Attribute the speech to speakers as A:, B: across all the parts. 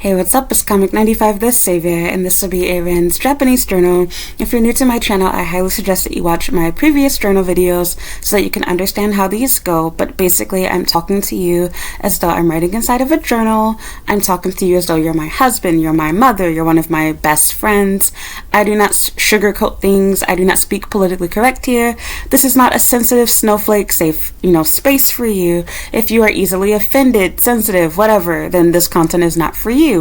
A: Hey, what's up? It's Comic 95 the Savior, and this will be Aaron's Japanese journal. If you're new to my channel, I highly suggest that you watch my previous journal videos so that you can understand how these go. But basically, I'm talking to you as though I'm writing inside of a journal. I'm talking to you as though you're my husband, you're my mother, you're one of my best friends. I do not sugarcoat things. I do not speak politically correct here. This is not a sensitive snowflake safe, space for you. If you are easily offended, sensitive, whatever, then this content is not for you.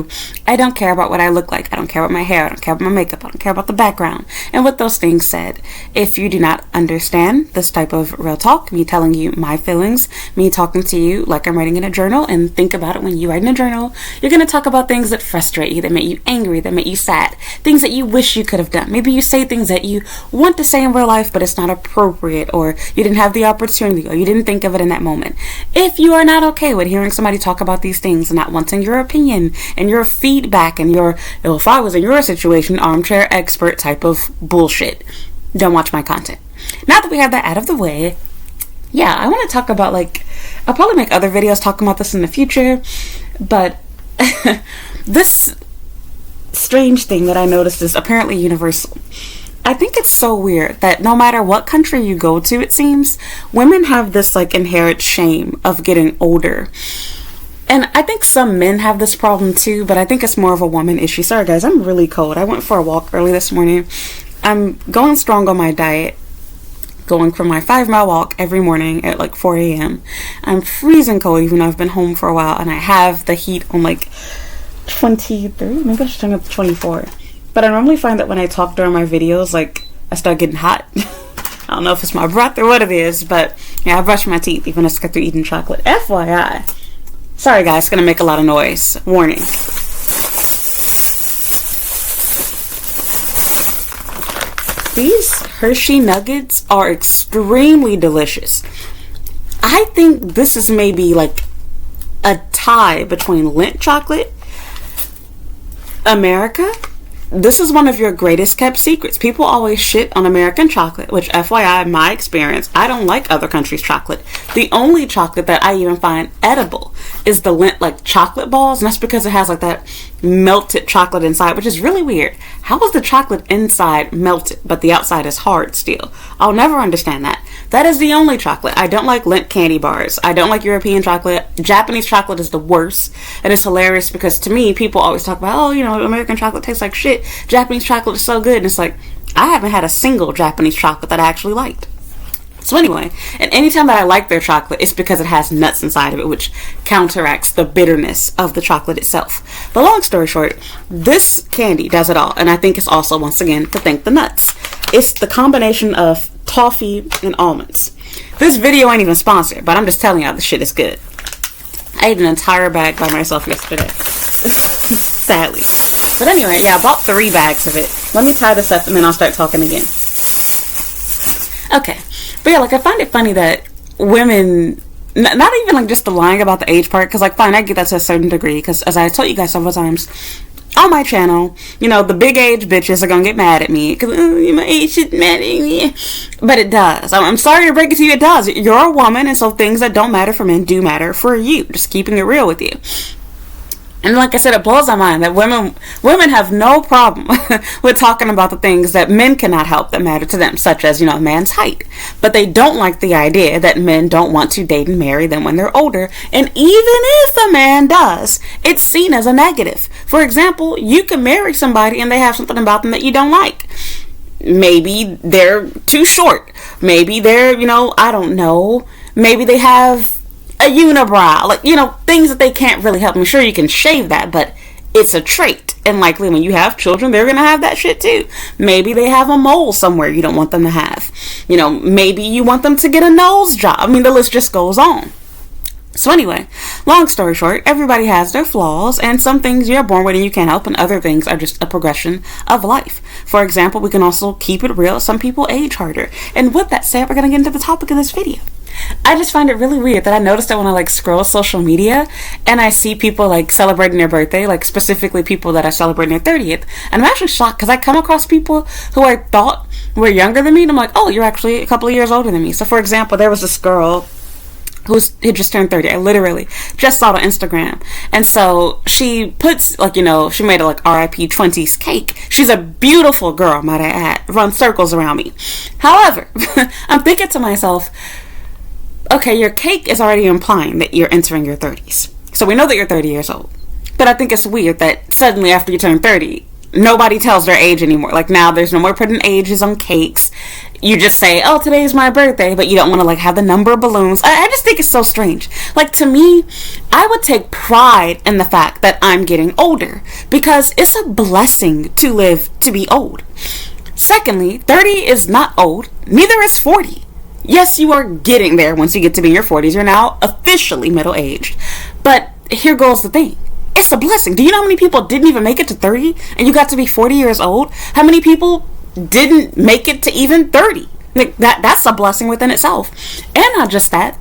A: I don't care about what I look like. I don't care about my hair. I don't care about my makeup. I don't care about the background. And with those things said, if you do not understand this type of real talk, me telling you my feelings, me talking to you like I'm writing in a journal, and think about it when you write in a journal, you're going to talk about things that frustrate you, that make you angry, that make you sad, things that you wish you could have done. Maybe you say things that you want to say in real life, but it's not appropriate, or you didn't have the opportunity, or you didn't think of it in that moment. If you are not okay with hearing somebody talk about these things and not wanting your opinion and your feedback and your, if I was in your situation, armchair expert type of bullshit, don't watch my content. Now that we have that out of the way, I want to talk about, I'll probably make other videos talking about this in the future, but this strange thing that I noticed is apparently universal. I think it's so weird that no matter what country you go to, it seems, women have this inherent shame of getting older. And I think some men have this problem too, but I think it's more of a woman issue. Sorry guys, I'm really cold. I went for a walk early this morning. I'm going strong on my diet, going for my 5-mile walk every morning at 4 a.m. I'm freezing cold even though I've been home for a while, and I have the heat on 23, maybe I should turn up to 24. But I normally find that when I talk during my videos, I start getting hot. I don't know if it's my breath or what it is, but I brush my teeth even as I get through eating chocolate. FYI. Sorry guys, it's going to make a lot of noise. Warning. These Hershey Nuggets are extremely delicious. I think this is maybe a tie between Lindt chocolate, America. This is one of your greatest kept secrets. People always shit on American chocolate, which FYI, my experience, I don't like other countries' chocolate. The only chocolate that I even find edible is the Lindt chocolate balls, and that's because it has that melted chocolate inside, which is really weird. How is the chocolate inside melted, but the outside is hard still? I'll never understand that. That is the only chocolate. I don't like Lindt candy bars. I don't like European chocolate. Japanese chocolate is the worst. And it's hilarious because to me, people always talk about, American chocolate tastes like shit. Japanese chocolate is so good. And it's I haven't had a single Japanese chocolate that I actually liked. So anyway, and anytime that I like their chocolate, it's because it has nuts inside of it, which counteracts the bitterness of the chocolate itself. But long story short, this candy does it all. And I think it's also, once again, to thank the nuts. It's the combination of toffee and almonds. This video ain't even sponsored, but I'm just telling y'all the shit is good. I ate an entire bag by myself yesterday. Sadly. But anyway, I bought 3 bags of it. Let me tie this up and then I'll start talking again. Okay. But I find it funny that women, not even just the lying about the age part, because fine, I get that to a certain degree, because as I told you guys several times on my channel, the big age bitches are gonna get mad at me because my age shouldn't matter. But it does. I'm sorry to break it to you, it does. You're a woman, and so things that don't matter for men do matter for you. Just keeping it real with you. And like I said, it blows my mind that women have no problem with talking about the things that men cannot help that matter to them, such as, a man's height. But they don't like the idea that men don't want to date and marry them when they're older. And even if a man does, it's seen as a negative. For example, you can marry somebody and they have something about them that you don't like. Maybe they're too short. Maybe they're, I don't know. Maybe they have a unibrow, things that they can't really help. I'm sure you can shave that, but it's a trait. And likely when you have children, they're going to have that shit too. Maybe they have a mole somewhere you don't want them to have. Maybe you want them to get a nose job. The list just goes on. So anyway, long story short, everybody has their flaws, and some things you're born with and you can't help, and other things are just a progression of life. For example, we can also keep it real. Some people age harder. And with that said, we're going to get into the topic of this video. I just find it really weird that I noticed that when I scroll social media and I see people celebrating their birthday, specifically people that are celebrating their 30th, and I'm actually shocked because I come across people who I thought were younger than me, and I'm oh, you're actually a couple of years older than me. So for example, there was this girl who just turned 30. I literally just saw it on Instagram. And so she puts, like, she made a, like, RIP 20s cake. She's a beautiful girl, might I add. Runs circles around me. However, I'm thinking to myself, okay, your cake is already implying that you're entering your 30s. So we know that you're 30 years old. But I think it's weird that suddenly after you turn 30, nobody tells their age anymore. Like, now there's no more putting ages on cakes. You just say, oh, today's my birthday, but you don't want to, like, have the number of balloons. I just think it's so strange. Like, to me, I would take pride in the fact that I'm getting older, because it's a blessing to live to be old. Secondly, 30 is not old. Neither is 40. Yes, you are getting there once you get to be in your 40s. You're now officially middle-aged. But here goes the thing. It's a blessing. Do you know how many people didn't even make it to 30 and you got to be 40 years old? How many people didn't make it to even 30? Like, that's a blessing within itself. And not just that,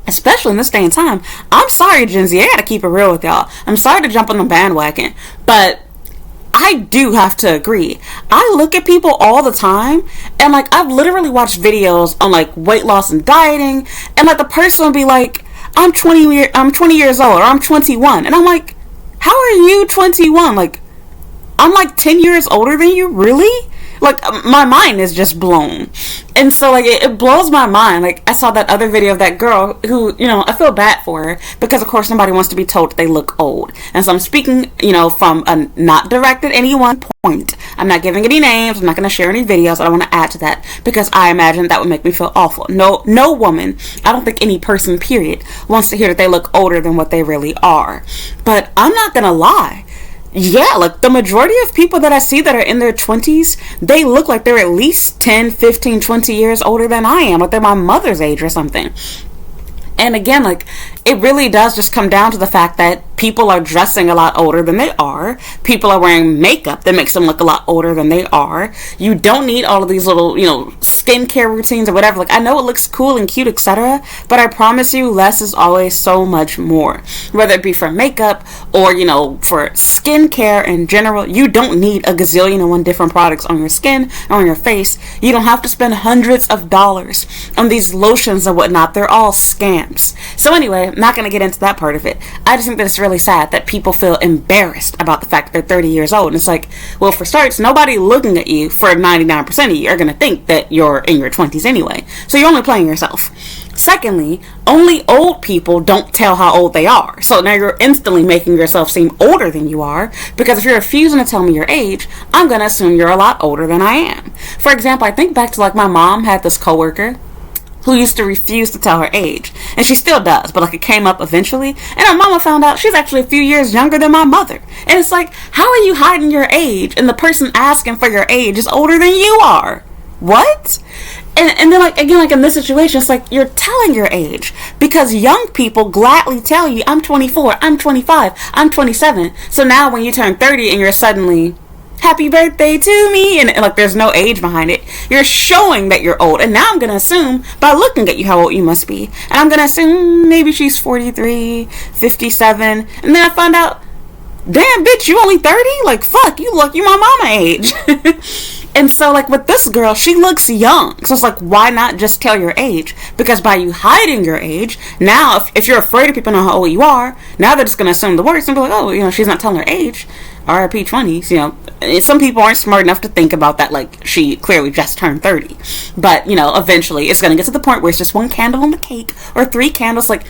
A: especially in this day and time. I'm sorry, Gen Z, I gotta keep it real with y'all. I'm sorry to jump on the bandwagon, but I do have to agree. I look at people all the time, and, like, I've literally watched videos on, like, weight loss and dieting, and, like, the person will be like, I'm 20 years old, or I'm 21, and I'm like, how are you 21? Like, I'm like 10 years older than you? Really? Like, my mind is just blown. And so, like, it blows my mind. Like, I saw that other video of that girl who, I feel bad for her because, of course, nobody wants to be told that they look old. And so I'm speaking, from a not directed at any one point. I'm not giving any names. I'm not going to share any videos. I don't want to add to that because I imagine that would make me feel awful. No woman, I don't think any person, period, wants to hear that they look older than what they really are. But I'm not going to lie. Yeah, like, the majority of people that I see that are in their 20s, they look like they're at least 10, 15, 20 years older than I am. Like, they're my mother's age or something. And again, like, it really does just come down to the fact that people are dressing a lot older than they are. People are wearing makeup that makes them look a lot older than they are. You don't need all of these little, skincare routines or whatever. Like, I know it looks cool and cute, etc., but I promise you, less is always so much more. Whether it be for makeup or, for skincare in general, you don't need a gazillion and one different products on your skin or on your face. You don't have to spend hundreds of dollars on these lotions and whatnot. They're all scams. So anyway, I'm not going to get into that part of it. I just think that it's really sad that people feel embarrassed about the fact that they're 30 years old. And it's like, well, for starts, nobody looking at you for 99% of you are going to think that you're in your 20s anyway. So you're only playing yourself. Secondly, only old people don't tell how old they are. So now you're instantly making yourself seem older than you are, because if you're refusing to tell me your age, I'm going to assume you're a lot older than I am. For example, I think back to, like, my mom had this coworker who used to refuse to tell her age. And she still does, but, like, it came up eventually. And her mama found out she's actually a few years younger than my mother. And it's like, how are you hiding your age? And the person asking for your age is older than you are. What? And then, like, again, like, in this situation, it's like, you're telling your age. Because young people gladly tell you, I'm 24, I'm 25, I'm 27. So now when you turn 30 and you're suddenly, happy birthday to me, and like, there's no age behind it, you're showing that you're old. And now I'm gonna assume by looking at you how old you must be, and I'm gonna assume maybe she's 43, 57, and then I find out, damn, bitch, you only 30? Like, fuck, you my mama age. And so, like, with this girl, she looks young. So it's like, why not just tell your age? Because by you hiding your age, now, if you're afraid of people know how old you are, now they're just going to assume the worst and be like, oh, she's not telling her age. RIP 20s, some people aren't smart enough to think about that, like, she clearly just turned 30. But, eventually it's going to get to the point where it's just one candle on the cake or 3 candles. Like,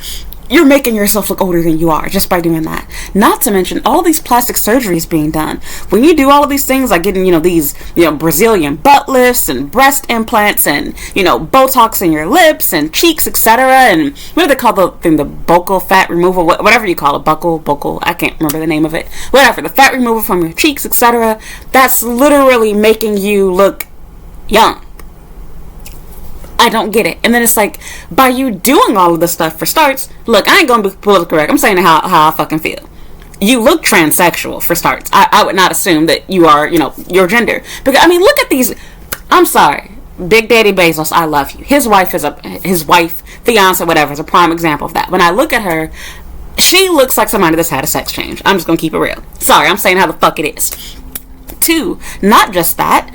A: you're making yourself look older than you are just by doing that. Not to mention all these plastic surgeries being done. When you do all of these things, like getting, these, Brazilian butt lifts and breast implants and, Botox in your lips and cheeks, etc. And what do they call the thing? The buccal fat removal, whatever you call it, buccal, I can't remember the name of it. Whatever, the fat removal from your cheeks, etc. That's literally making you look young. I don't get it. And then it's like, by you doing all of this stuff, for starts, look, I ain't gonna be politically correct. I'm saying how I fucking feel. You look transsexual, for starts. I would not assume that you are, your gender. Because, look at these. I'm sorry. Big Daddy Bezos, I love you. His wife, fiance, whatever, is a prime example of that. When I look at her, she looks like somebody that's had a sex change. I'm just gonna keep it real. Sorry, I'm saying how the fuck it is. 2, not just that,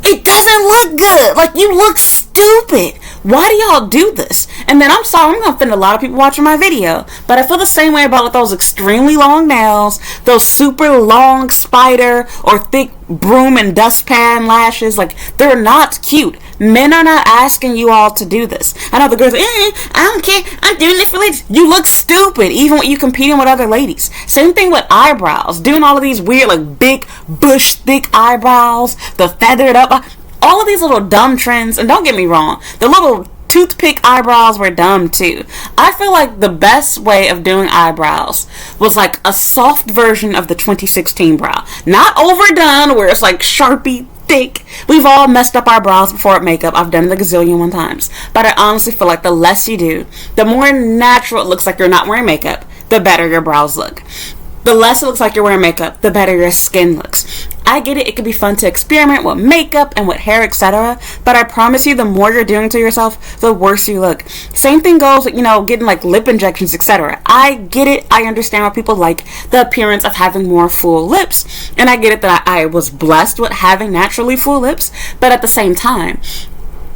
A: it doesn't look good. Like, you look stupid. Why do y'all do this? And then I'm sorry, I'm gonna offend a lot of people watching my video, but I feel the same way about those extremely long nails, those super long spider or thick broom and dustpan lashes. Like, they're not cute. Men are not asking you all to do this. I know the girls, I don't care, I'm doing this for ladies. You look stupid even when you competing with other ladies. Same thing with eyebrows. Doing all of these weird, like, big bush thick eyebrows, the feathered up, all of these little dumb trends. And don't get me wrong, the little toothpick eyebrows were dumb too. I feel like the best way of doing eyebrows was like a soft version of the 2016 brow. Not overdone where it's like Sharpie thick. We've all messed up our brows before with makeup. I've done it a gazillion one times. But I honestly feel like the less you do, the more natural it looks like you're not wearing makeup, the better your brows look. The less it looks like you're wearing makeup, the better your skin looks. I get it, it can be fun to experiment with makeup and with hair, etc. But I promise you, the more you're doing to yourself, the worse you look. Same thing goes with, getting like lip injections, etc. I get it, I understand why people like the appearance of having more full lips. And I get it that I was blessed with having naturally full lips. But at the same time,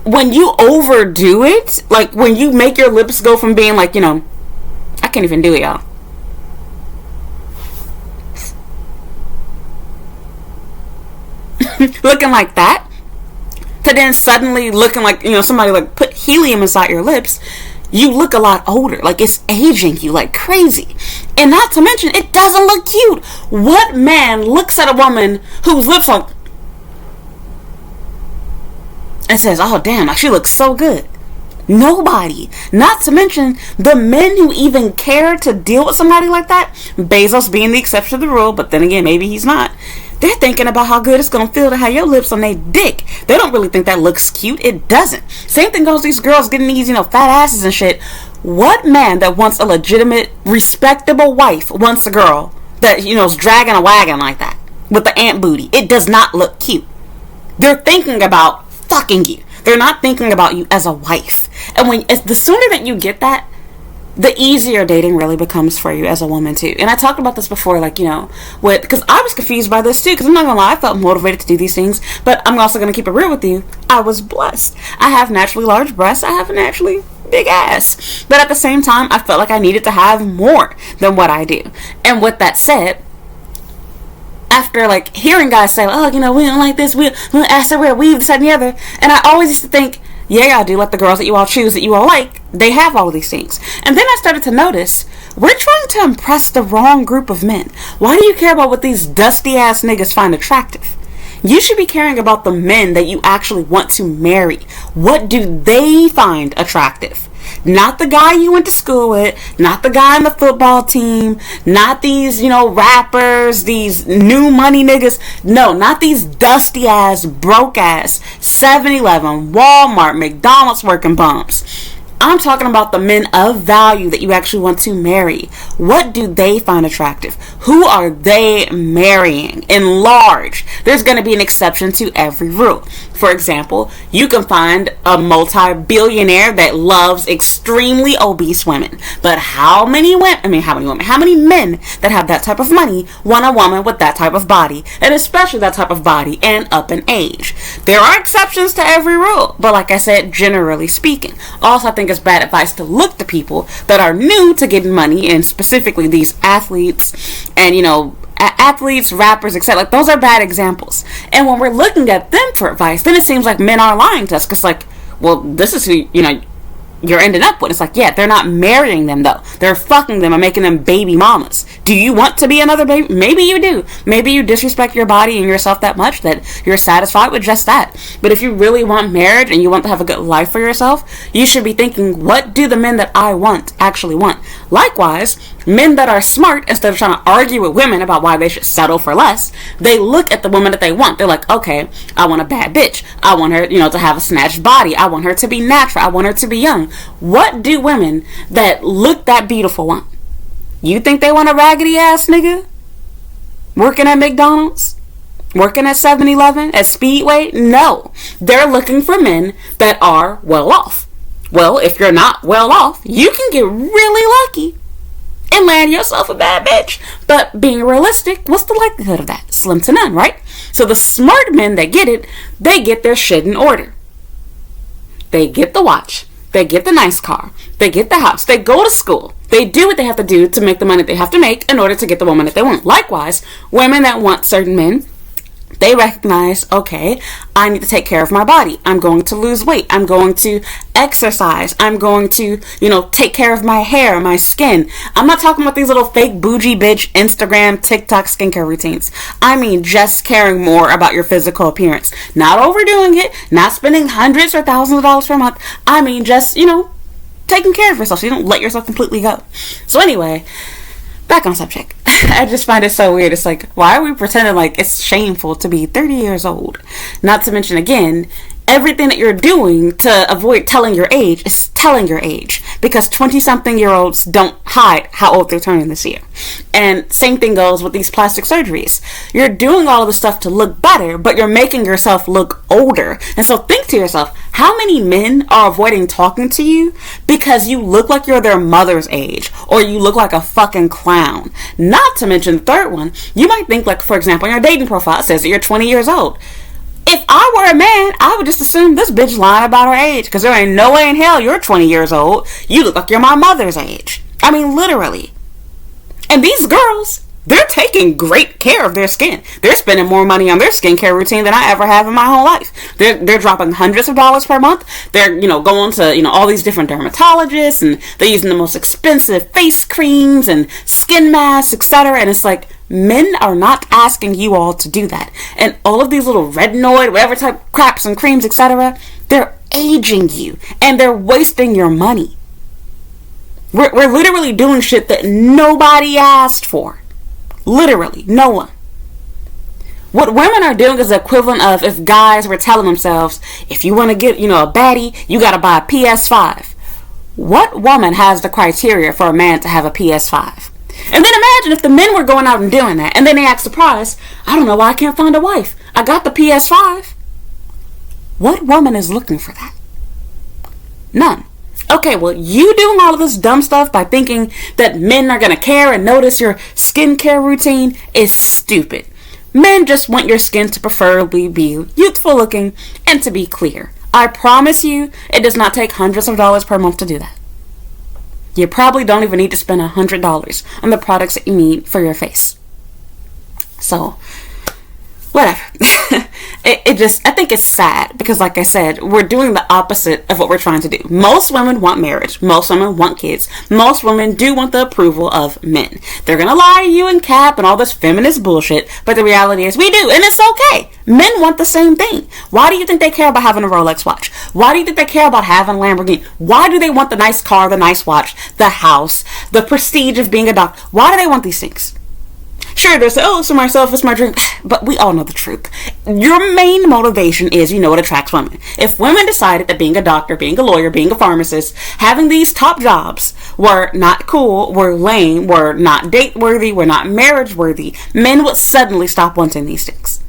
A: when you overdo it, like when you make your lips go from being like, I can't even do it, y'all. Looking like that, to then suddenly looking like, somebody like put helium inside your lips, you look a lot older. Like, it's aging you like crazy. And not to mention, it doesn't look cute. What man looks at a woman whose lips are and says, oh damn, like, she looks so good? Nobody. Not to mention the men who even care to deal with somebody like that, Bezos being the exception to the rule, but then again, maybe he's not. They're thinking about how good it's going to feel to have your lips on their dick. They don't really think that looks cute. It doesn't. Same thing goes with these girls getting these, fat asses and shit. What man that wants a legitimate, respectable wife wants a girl that, is dragging a wagon like that with the ant booty? It does not look cute. They're thinking about fucking you. They're not thinking about you as a wife. And the sooner that you get that, the easier dating really becomes for you as a woman too. And I talked about this before, like, because I was confused by this too, because I'm not gonna lie, I felt motivated to do these things, but I'm also gonna keep it real with you. I was blessed. I have naturally large breasts. I have a naturally big ass. But at the same time, I felt like I needed to have more than what I do. And with that said, after like hearing guys say, oh, we don't like this, we'll ask her, we'll weave this, that, and the other, and I always used to think, yeah, I do, like the girls that you all choose, that you all like, they have all of these things. And then I started to notice, we're trying to impress the wrong group of men. Why do you care about what these dusty ass niggas find attractive? You should be caring about the men that you actually want to marry. What do they find attractive? Not the guy you went to school with, not the guy on the football team, not these, rappers, these new money niggas. No, not these dusty ass, broke ass, 7-Eleven, Walmart, McDonald's working bums. I'm talking about the men of value that you actually want to marry. What do they find attractive? Who are they marrying? Enlarge. There's going to be an exception to every rule. For example, you can find a multi-billionaire that loves extremely obese women. But how many men that have that type of money want a woman with that type of body? And especially that type of body and up in age. There are exceptions to every rule. But like I said, generally speaking. Also, I think it's bad advice to look to people that are new to getting money, and specifically these athletes and, athletes, rappers, etc. Like, those are bad examples. And when we're looking at them for advice, then it seems like men are lying to us, because like, well, this is who you're ending up with. It's like, yeah, they're not marrying them though. They're fucking them and making them baby mamas. Do you want to be another baby? Maybe you do. Maybe you disrespect your body and yourself that much that you're satisfied with just that. But if you really want marriage and you want to have a good life for yourself, you should be thinking, what do the men that I want actually want? Likewise, men that are smart, instead of trying to argue with women about why they should settle for less, they look at the woman that they want. They're like, okay, I want a bad bitch. I want her, to have a snatched body. I want her to be natural. I want her to be young. What do women that look that beautiful want? You think they want a raggedy ass nigga working at McDonald's? Working at 7-Eleven? At Speedway? No. They're looking for men that are well off. Well, if you're not well off, you can get really lucky and land yourself a bad bitch. But being realistic, what's the likelihood of that? Slim to none, right? So the smart men that get it, they get their shit in order. They get the watch. They get the nice car. They get the house. They go to school. They do what they have to do to make the money they have to make in order to get the woman that they want. Likewise, women that want certain men, they recognize, okay, I need to take care of my body. I'm going to lose weight. I'm going to exercise. I'm going to, take care of my hair, my skin. I'm not talking about these little fake bougie bitch Instagram, TikTok skincare routines. I mean just caring more about your physical appearance. Not overdoing it, not spending hundreds or thousands of dollars per month. I mean just, taking care of yourself so you don't let yourself completely go. So anyway, back on subject. I just find it so weird. It's like, why are we pretending like it's shameful to be 30 years old? Not to mention, again, everything that you're doing to avoid telling your age is telling your age, because 20-something-year-olds don't hide how old they're turning this year. And same thing goes with these plastic surgeries. You're doing all of the stuff to look better, but you're making yourself look older. And so think to yourself, how many men are avoiding talking to you because you look like you're their mother's age, or you look like a fucking clown? Not to mention the third one, you might think, like, for example, on your dating profile, it says that you're 20 years old. If I were a man, I would just assume this bitch lying about her age, because there ain't no way in hell you're 20 years old. You look like you're my mother's age. I mean, literally. And these girls, they're taking great care of their skin. They're spending more money on their skincare routine than I ever have in my whole life. They're dropping hundreds of dollars per month. They're, going to, all these different dermatologists, and they're using the most expensive face creams and skin masks, etc. And it's like, men are not asking you all to do that. And all of these little retinoid, whatever type of craps and creams, etc., they're aging you, and they're wasting your money. We're literally doing shit that nobody asked for. Literally, no one. What women are doing is the equivalent of if guys were telling themselves, if you want to get, a baddie, you got to buy a PS5. What woman has the criteria for a man to have a PS5? And then imagine if the men were going out and doing that, and then they act surprised, I don't know why I can't find a wife. I got the PS5. What woman is looking for that? None. Okay, well, you doing all of this dumb stuff by thinking that men are going to care and notice your skincare routine is stupid. Men just want your skin to preferably be youthful looking and to be clear. I promise you, it does not take hundreds of dollars per month to do that. You probably don't even need to spend $100 on the products that you need for your face. So, whatever. I think it's sad because, like I said, we're doing the opposite of what we're trying to do. Most women want marriage. Most women want kids. Most women do want the approval of men. They're gonna lie to you and cap and all this feminist bullshit, but the reality is we do, and it's okay. Men want the same thing. Why do you think they care about having a Rolex watch? Why do you think they care about having a Lamborghini? Why do they want the nice car, the nice watch, the house, the prestige of being a doctor? Why do they want these things? Sure, they'll say, oh, it's for myself, it's my dream. But we all know the truth. Your main motivation is, what attracts women. If women decided that being a doctor, being a lawyer, being a pharmacist, having these top jobs were not cool, were lame, were not date-worthy, were not marriage-worthy, men would suddenly stop wanting these things.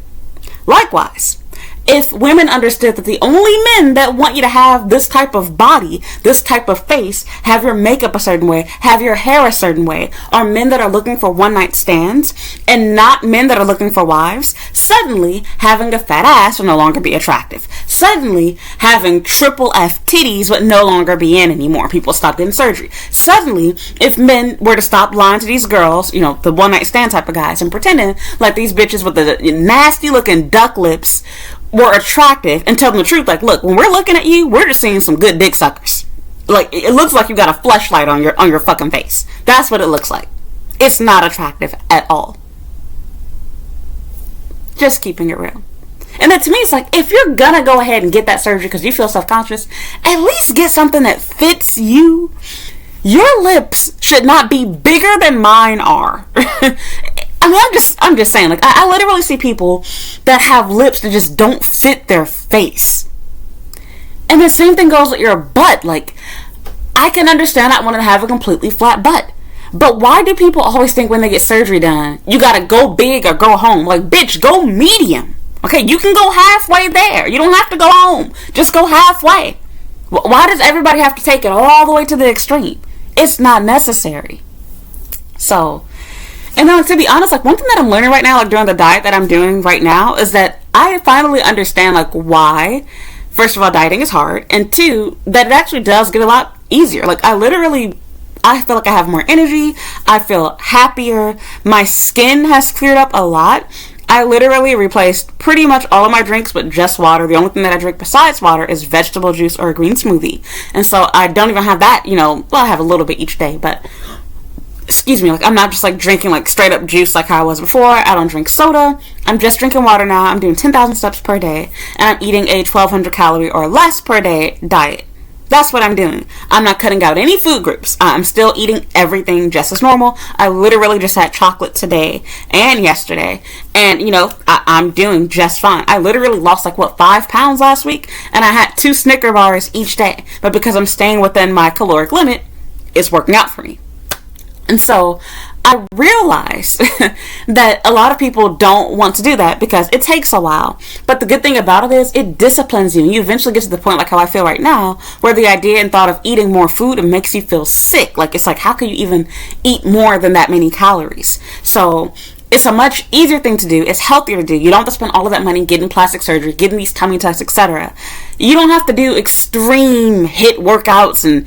A: Likewise, if women understood that the only men that want you to have this type of body, this type of face, have your makeup a certain way, have your hair a certain way, are men that are looking for one-night stands and not men that are looking for wives, suddenly having a fat ass will no longer be attractive. Suddenly having triple F titties would no longer be in anymore. People stop getting surgery. Suddenly, if men were to stop lying to these girls, the one-night stand type of guys, and pretending like these bitches with the nasty-looking duck lips were attractive, and tell them the truth, like, look, when we're looking at you, we're just seeing some good dick suckers. Like, it looks like you got a fleshlight on your fucking face. That's what it looks like. It's not attractive at all. Just keeping it real. And then to me, it's like, if you're gonna go ahead and get that surgery because you feel self-conscious, at least get something that fits you. Your lips should not be bigger than mine are. I mean, I'm just saying, like, I literally see people that have lips that just don't fit their face. And the same thing goes with your butt. Like, I can understand not wanting to have a completely flat butt. But why do people always think when they get surgery done, you gotta go big or go home? Like, bitch, go medium. Okay, you can go halfway there. You don't have to go home. Just go halfway. Why does everybody have to take it all the way to the extreme? It's not necessary. So, and then to be honest, like, one thing that I'm learning right now, like during the diet that I'm doing right now, is that I finally understand, like, why first of all, dieting is hard, and two, that it actually does get a lot easier. Like, I feel like I have more energy, I feel happier, my skin has cleared up a lot. I literally replaced pretty much all of my drinks with just water. The only thing that I drink besides water is vegetable juice or a green smoothie. And so I don't even have that, well, I have a little bit each day, but excuse me, like, I'm not just like drinking like straight up juice like how I was before. I don't drink soda. I'm just drinking water now. I'm doing 10,000 steps per day, and I'm eating a 1,200 calorie or less per day diet. That's what I'm doing. I'm not cutting out any food groups. I'm still eating everything just as normal. I literally just had chocolate today and yesterday, and I'm doing just fine. I literally lost 5 pounds last week, and I had 2 Snicker bars each day. But because I'm staying within my caloric limit, it's working out for me. And so I realize that a lot of people don't want to do that because it takes a while. But the good thing about it is it disciplines you. You eventually get to the point like how I feel right now, where the idea and thought of eating more food, it makes you feel sick. Like, it's like, how can you even eat more than that many calories? So it's a much easier thing to do. It's healthier to do. You don't have to spend all of that money getting plastic surgery, getting these tummy tucks, etc. You don't have to do extreme HIIT workouts and,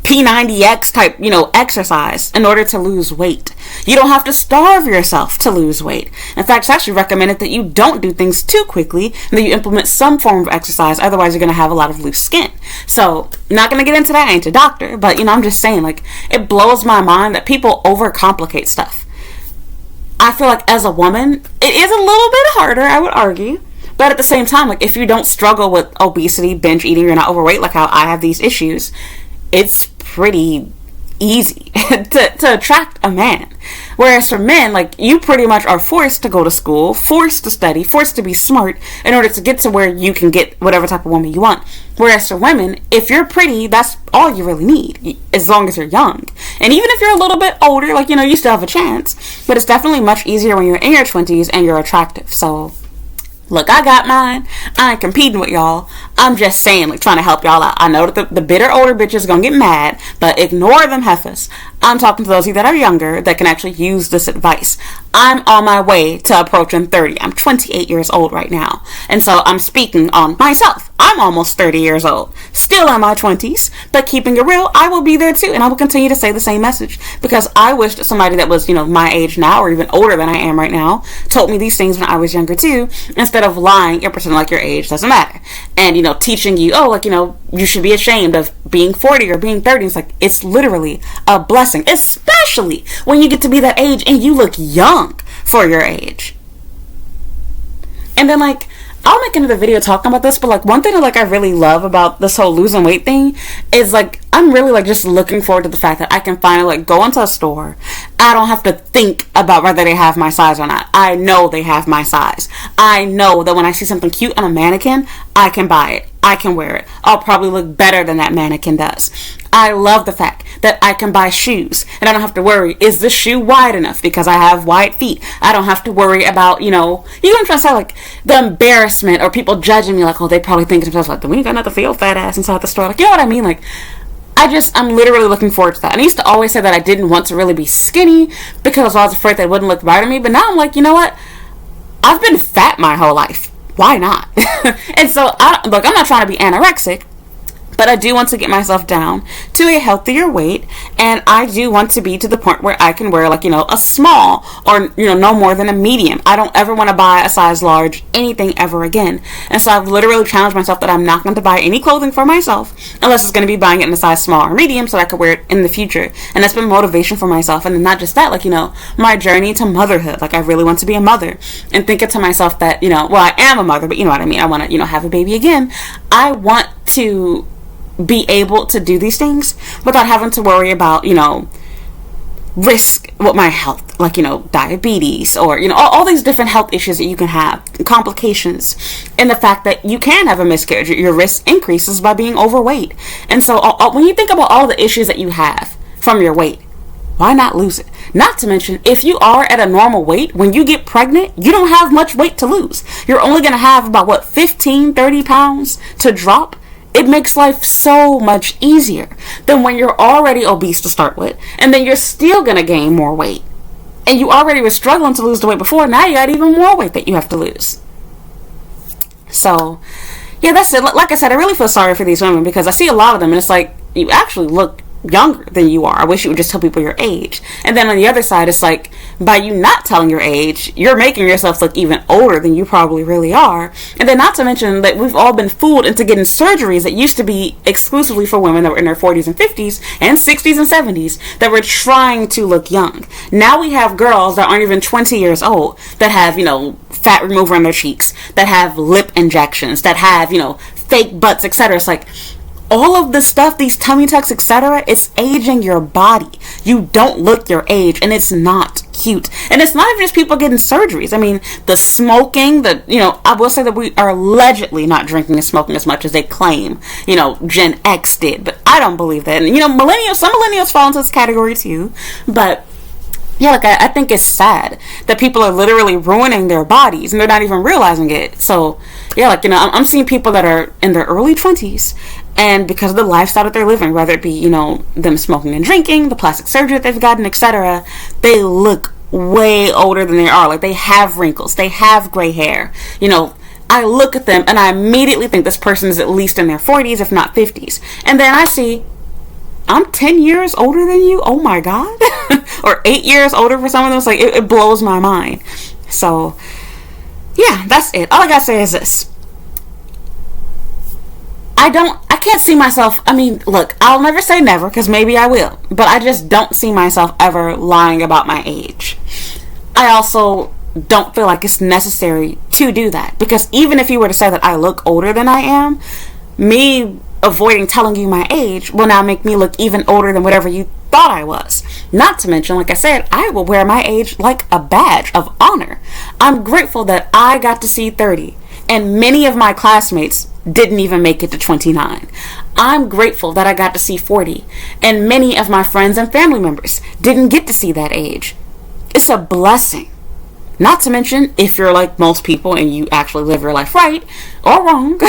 A: P90X type, exercise in order to lose weight. You don't have to starve yourself to lose weight. In fact, it's actually recommended that you don't do things too quickly and that you implement some form of exercise. Otherwise, you're going to have a lot of loose skin. So, not going to get into that. I ain't a doctor, but, I'm just saying, it blows my mind that people overcomplicate stuff. I feel like as a woman, it is a little bit harder, I would argue. But at the same time, if you don't struggle with obesity, binge eating, you're not overweight like how I have these issues, it's pretty easy to attract a man. Whereas for men, you pretty much are forced to go to school, forced to study, forced to be smart in order to get to where you can get whatever type of woman you want. Whereas for women, if you're pretty, that's all you really need, as long as you're young. And even if you're a little bit older, you still have a chance. But it's definitely much easier when you're in your 20s and you're attractive. So look, I got mine. I ain't competing with y'all. I'm just saying, trying to help y'all out. I know that the bitter older bitches gonna get mad, but ignore them heifers. I'm talking to those of you that are younger that can actually use this advice. I'm on my way to approaching 30. I'm 28 years old right now. And so I'm speaking on myself. I'm almost 30 years old. Still in my 20s, but keeping it real, I will be there too. And I will continue to say the same message because I wish that somebody that was, my age now or even older than I am right now told me these things when I was younger too, instead of lying and pretending like your age doesn't matter. And, teaching you, you should be ashamed of being 40 or being 30. It's literally a blessing, especially when you get to be that age and you look young for your age. And then I'll make another video talking about this, but one thing that I really love about this whole losing weight thing is I'm really just looking forward to the fact that I can finally go into a store. I don't have to think about whether they have my size or not. I know they have my size. I know that when I see something cute on a mannequin, I can buy it. I can wear it. I'll probably look better than that mannequin does. I love the fact that I can buy shoes and I don't have to worry, is this shoe wide enough because I have wide feet? I don't have to worry about, you know what I'm trying to say, the embarrassment or people judging me oh, they probably think to themselves we ain't got nothing for your fat ass inside the store. You know what I mean? I'm literally looking forward to that. And I used to always say that I didn't want to really be skinny because I was afraid that it wouldn't look right on me. But now I'm you know what? I've been fat my whole life. Why not? And so, I'm not trying to be anorexic, but I do want to get myself down to a healthier weight, and I do want to be to the point where I can wear a small or no more than a medium. I don't ever want to buy a size large anything ever again. And so I've literally challenged myself that I'm not going to buy any clothing for myself unless it's going to be buying it in a size small or medium so I could wear it in the future. And that's been motivation for myself. And then not just that, my journey to motherhood. I really want to be a mother, and thinking to myself that I am a mother, but you know what I mean, I want to have a baby again. I want to be able to do these things without having to worry about risk with my health, diabetes or all these different health issues that you can have, complications, and the fact that you can have a miscarriage. Your risk increases by being overweight. And so when you think about all the issues that you have from your weight, why not lose it? Not to mention, if you are at a normal weight, when you get pregnant, you don't have much weight to lose. You're only going to have about 15-30 pounds to drop. It makes life so much easier than when you're already obese to start with, and then you're still going to gain more weight. And you already were struggling to lose the weight before, now you got even more weight that you have to lose. So, yeah, that's it. Like I said, I really feel sorry for these women because I see a lot of them and it's like, you actually look younger than you are. I wish you would just tell people your age. And then on the other side, it's like, by you not telling your age, you're making yourself look even older than you probably really are. And then not to mention that we've all been fooled into getting surgeries that used to be exclusively for women that were in their 40s and 50s and 60s and 70s that were trying to look young. Now we have girls that aren't even 20 years old that have, fat remover in their cheeks, that have lip injections, that have, fake butts, etc. It's like, all of this stuff, these tummy tucks, etc., it's aging your body. You don't look your age, and it's not cute. And it's not even just people getting surgeries. I mean, the smoking, I will say that we are allegedly not drinking and smoking as much as they claim, Gen X did. But I don't believe that. And, some millennials fall into this category too. But yeah, like I think it's sad that people are literally ruining their bodies and they're not even realizing it. So yeah, I'm seeing people that are in their early 20s, and because of the lifestyle that they're living, whether it be them smoking and drinking, the plastic surgery that they've gotten, etc., they look way older than they are. Like, they have wrinkles, they have gray hair. I look at them and I immediately think this person is at least in their 40s, if not 50s, and then I see, I'm 10 years older than you? Oh my God. Or 8 years older for some of them. It's like, it blows my mind. So, yeah, that's it. All I gotta say is this. I can't see myself, look, I'll never say never, because maybe I will. But I just don't see myself ever lying about my age. I also don't feel like it's necessary to do that. Because even if you were to say that I look older than I am, me avoiding telling you my age will now make me look even older than whatever you thought I was. Not to mention, like I said, I will wear my age like a badge of honor. I'm grateful that I got to see 30, and many of my classmates didn't even make it to 29. I'm grateful that I got to see 40, and many of my friends and family members didn't get to see that age. It's a blessing. Not to mention, if you're like most people and you actually live your life right or wrong,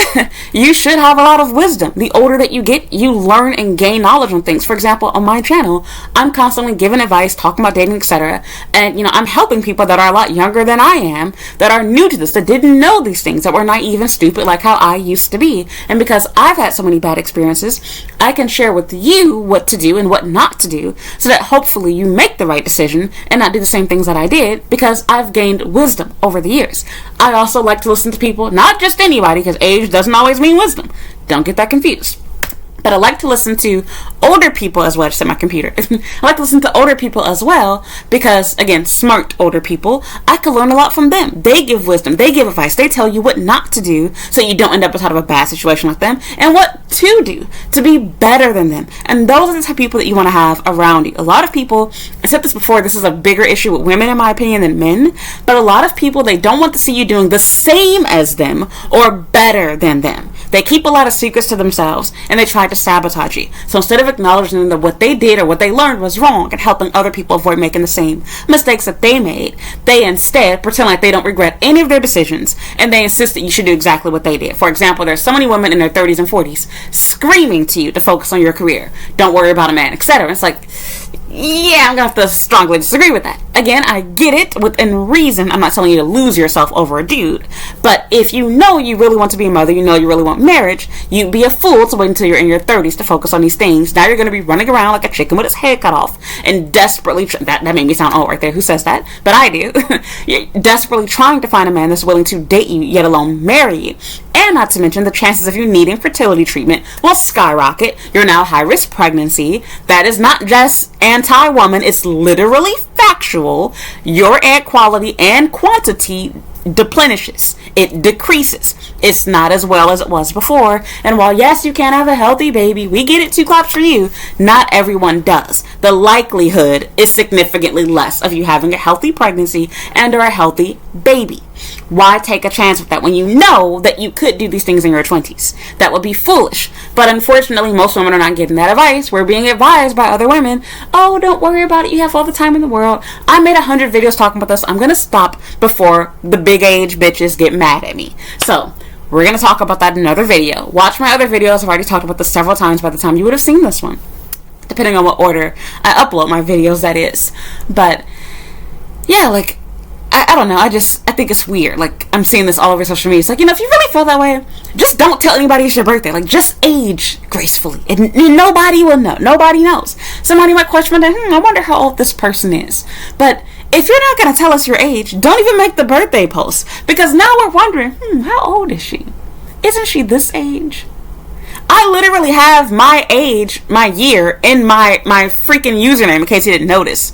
A: you should have a lot of wisdom. The older that you get, you learn and gain knowledge on things. For example, on my channel, I'm constantly giving advice, talking about dating, etc. And, I'm helping people that are a lot younger than I am, that are new to this, that didn't know these things, that were naive and stupid like how I used to be. And because I've had so many bad experiences, I can share with you what to do and what not to do, so that hopefully you make the right decision and not do the same things that I did, because I've gained wisdom over the years. I also like to listen to people, not just anybody, because age doesn't always mean wisdom. Don't get that confused. But I like to listen to older people as well. I just said my computer. I like to listen to older people as well because, again, smart older people, I can learn a lot from them. They give wisdom. They give advice. They tell you what not to do so you don't end up inside of a bad situation like them, and what to do to be better than them. And those are the type of people that you want to have around you. A lot of people, I said this before, this is a bigger issue with women, in my opinion, than men, but a lot of people, they don't want to see you doing the same as them or better than them. They keep a lot of secrets to themselves, and they try to sabotage you. So instead of acknowledging that what they did or what they learned was wrong and helping other people avoid making the same mistakes that they made, they instead pretend like they don't regret any of their decisions, and they insist that you should do exactly what they did. For example, there's so many women in their 30s and 40s screaming to you to focus on your career, don't worry about a man, etc. It's like, yeah, I'm gonna have to strongly disagree with that. Again, I get it within reason. I'm not telling you to lose yourself over a dude. But if you know you really want to be a mother, you know you really want marriage, you'd be a fool to wait until you're in your 30s to focus on these things. Now you're gonna be running around like a chicken with its head cut off and desperately that made me sound old right there. Who says that? But I do. You're desperately trying to find a man that's willing to date you, yet alone marry you. And not to mention, the chances of you needing fertility treatment will skyrocket. You're now high-risk pregnancy. That is not just anti-woman, it's literally factual. Your egg quality and quantity deplenishes. It decreases. It's not as well as it was before. And while yes, you can have a healthy baby, we get it, 2 claps for you, not everyone does. The likelihood is significantly less of you having a healthy pregnancy and or a healthy baby. Why take a chance with that when you know that you could do these things in your 20s? That would be foolish. But unfortunately, most women are not getting that advice. We're being advised by other women, oh, don't worry about it, you have all the time in the world. I made 100 videos talking about this. I'm going to stop before the big age bitches get mad at me. So we're going to talk about that in another video. Watch my other videos. I've already talked about this several times by the time you would have seen this one, depending on what order I upload my videos, that is. But yeah, like, I don't know. I think it's weird. Like, I'm seeing this all over social media. It's like, if you really feel that way, just don't tell anybody it's your birthday. Like, just age gracefully. And nobody will know. Nobody knows. Somebody might question me, I wonder how old this person is. But if you're not going to tell us your age, don't even make the birthday post. Because now we're wondering, how old is she? Isn't she this age? I literally have my age, my year, in my freaking username, in case you didn't notice.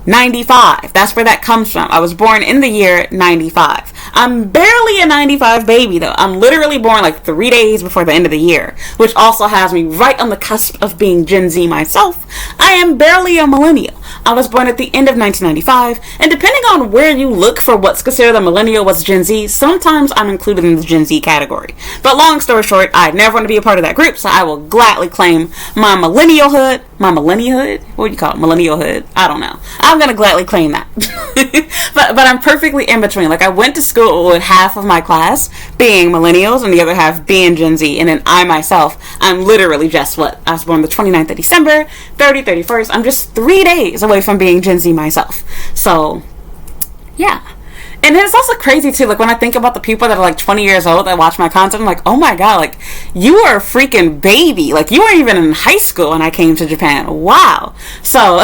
A: 95. That's where that comes from. I was born in the year 95. I'm barely a 95 baby, though. I'm literally born like 3 days before the end of the year, which also has me right on the cusp of being Gen Z myself. I am barely a millennial. I was born at the end of 1995, and depending on where you look for what's considered a millennial, what's Gen Z, sometimes I'm included in the Gen Z category. But long story short, I never want to be a part of that group, so I will gladly claim my millennialhood. My millennialhood? What would you call it? Millennialhood? I don't know. I'm going to gladly claim that. but I'm perfectly in between. Like, I went to school with half of my class being millennials and the other half being Gen Z. And then I myself, I'm literally just I was born the 29th of December, 31st. I'm just 3 days away from being Gen Z myself. So, yeah. And it's also crazy too, like when I think about the people that are like 20 years old that watch my content, I'm like, oh my god, like you are a freaking baby. Like you weren't even in high school when I came to Japan. Wow. So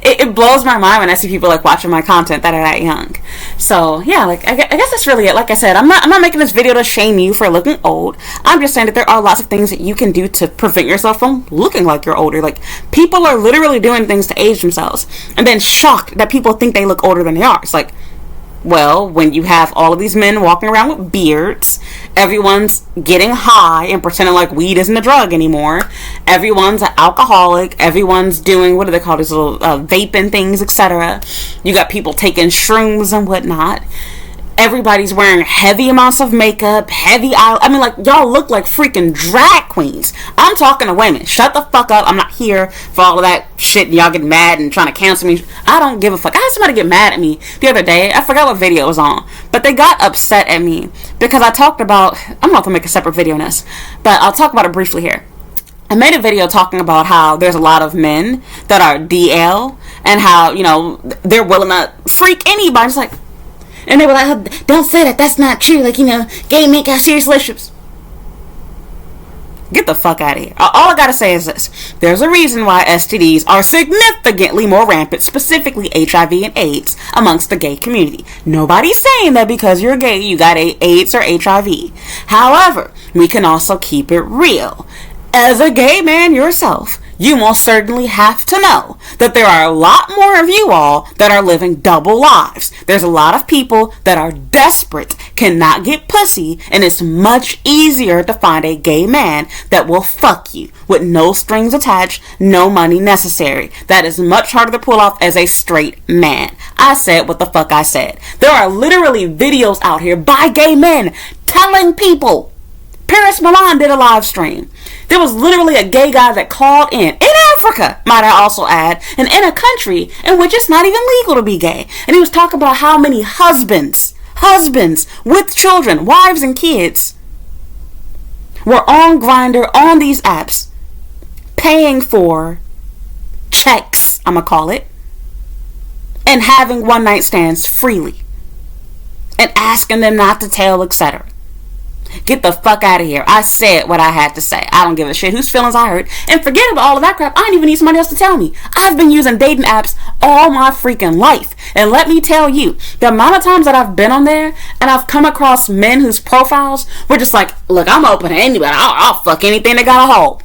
A: it blows my mind when I see people like watching my content that are that young. So yeah, like I guess that's really it. Like I said, I'm not making this video to shame you for looking old. I'm just saying that there are lots of things that you can do to prevent yourself from looking like you're older. Like people are literally doing things to age themselves and then shocked that people think they look older than they are. It's like, well, when you have all of these men walking around with beards, everyone's getting high and pretending like weed isn't a drug anymore, everyone's an alcoholic, everyone's doing, what do they call these little vaping things, etc. You got people taking shrooms and whatnot. Everybody's wearing heavy amounts of makeup, heavy eye. I mean, like, y'all look like freaking drag queens. I'm talking to women. Shut the fuck up. I'm not here for all of that shit. Y'all get mad and trying to cancel me. I don't give a fuck. I had somebody get mad at me the other day. I forgot what video it was on. But they got upset at me because I talked about, I'm not going to make a separate video on this, but I'll talk about it briefly here. I made a video talking about how there's a lot of men that are DL and how, they're willing to freak anybody. It's like, and they were like, oh, don't say that. That's not true. Like, gay men got serious relationships. Get the fuck out of here. All I gotta say is this. There's a reason why STDs are significantly more rampant, specifically HIV and AIDS, amongst the gay community. Nobody's saying that because you're gay, you got AIDS or HIV. However, we can also keep it real. As a gay man yourself, you most certainly have to know that there are a lot more of you all that are living double lives. There's a lot of people that are desperate, cannot get pussy, and it's much easier to find a gay man that will fuck you with no strings attached, no money necessary. That is much harder to pull off as a straight man. I said what the fuck I said. There are literally videos out here by gay men telling people. Paris Milan did a live stream. There was literally a gay guy that called in Africa, might I also add, and in a country in which it's not even legal to be gay. And he was talking about how many husbands with children, wives and kids, were on Grindr, on these apps, paying for checks, I'm going to call it, and having one night stands freely, and asking them not to tell, etc. Get the fuck out of here. I said what I had to say. I don't give a shit whose feelings I hurt. And forget about all of that crap. I don't even need somebody else to tell me. I've been using dating apps all my freaking life. And let me tell you, the amount of times that I've been on there and I've come across men whose profiles were just like, look, I'm open to anybody. I'll fuck anything that got a hole.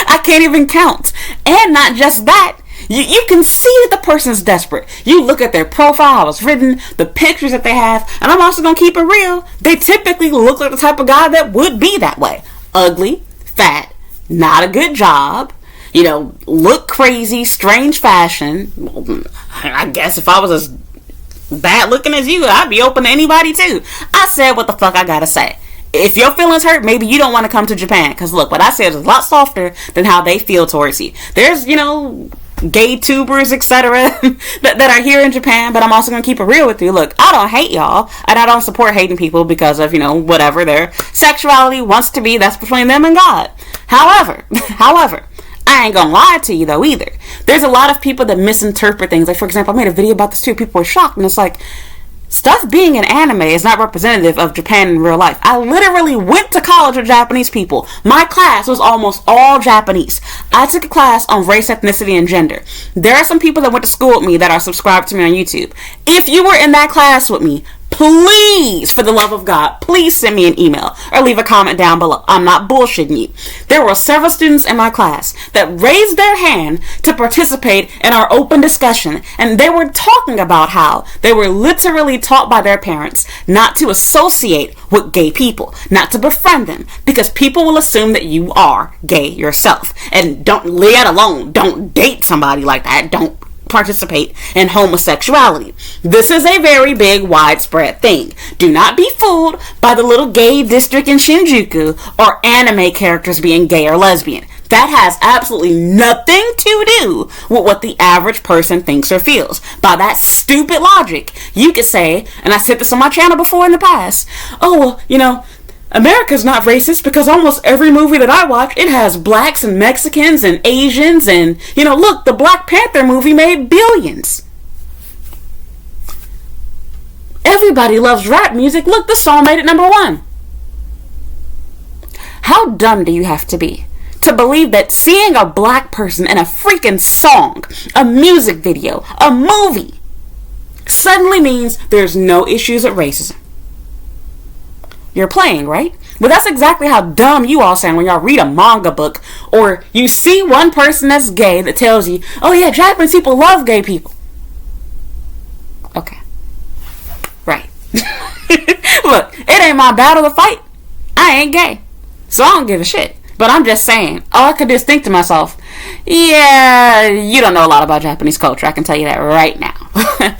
A: I can't even count. And not just that. You can see that the person's desperate. You look at their profile, how it's written, the pictures that they have, and I'm also going to keep it real. They typically look like the type of guy that would be that way. Ugly, fat, not a good job, look crazy, strange fashion. I guess if I was as bad looking as you, I'd be open to anybody too. I said what the fuck I gotta say. If your feelings hurt, maybe you don't want to come to Japan. Because look, what I said is a lot softer than how they feel towards you. There's, gay tubers, etc. that are here in Japan, but I'm also going to keep it real with you. Look, I don't hate y'all, and I don't support hating people because of, whatever their sexuality wants to be. That's between them and God. However, I ain't gonna lie to you though either. There's a lot of people that misinterpret things. Like, for example, I made a video about this too. People were shocked, and it's like, stuff being an anime is not representative of Japan in real life. I literally went to college with Japanese people. My class was almost all Japanese. I took a class on race, ethnicity, and gender. There are some people that went to school with me that are subscribed to me on YouTube. If you were in that class with me, please, for the love of God, please send me an email or leave a comment down below. I'm not bullshitting you. There were several students in my class that raised their hand to participate in our open discussion, and they were talking about how they were literally taught by their parents not to associate with gay people, not to befriend them, because people will assume that you are gay yourself, and let alone don't date somebody like that. Don't participate in homosexuality. This is a very big, widespread thing. Do not be fooled by the little gay district in Shinjuku or anime characters being gay or lesbian. That has absolutely nothing to do with what the average person thinks or feels. By that stupid logic, you could say, and I said this on my channel before in the past, oh, well, America's not racist because almost every movie that I watch, it has blacks and Mexicans and Asians, and, look, the Black Panther movie made billions. Everybody loves rap music. Look, the song made it #1. How dumb do you have to be to believe that seeing a black person in a freaking song, a music video, a movie, suddenly means there's no issues with racism? You're playing, right? Well, that's exactly how dumb you all sound when y'all read a manga book or you see one person that's gay that tells you, oh yeah, Japanese people love gay people. Okay. Right. Look, it ain't my battle to fight. I ain't gay. So I don't give a shit. But I'm just saying, all I could do is think to myself, yeah, you don't know a lot about Japanese culture. I can tell you that right now.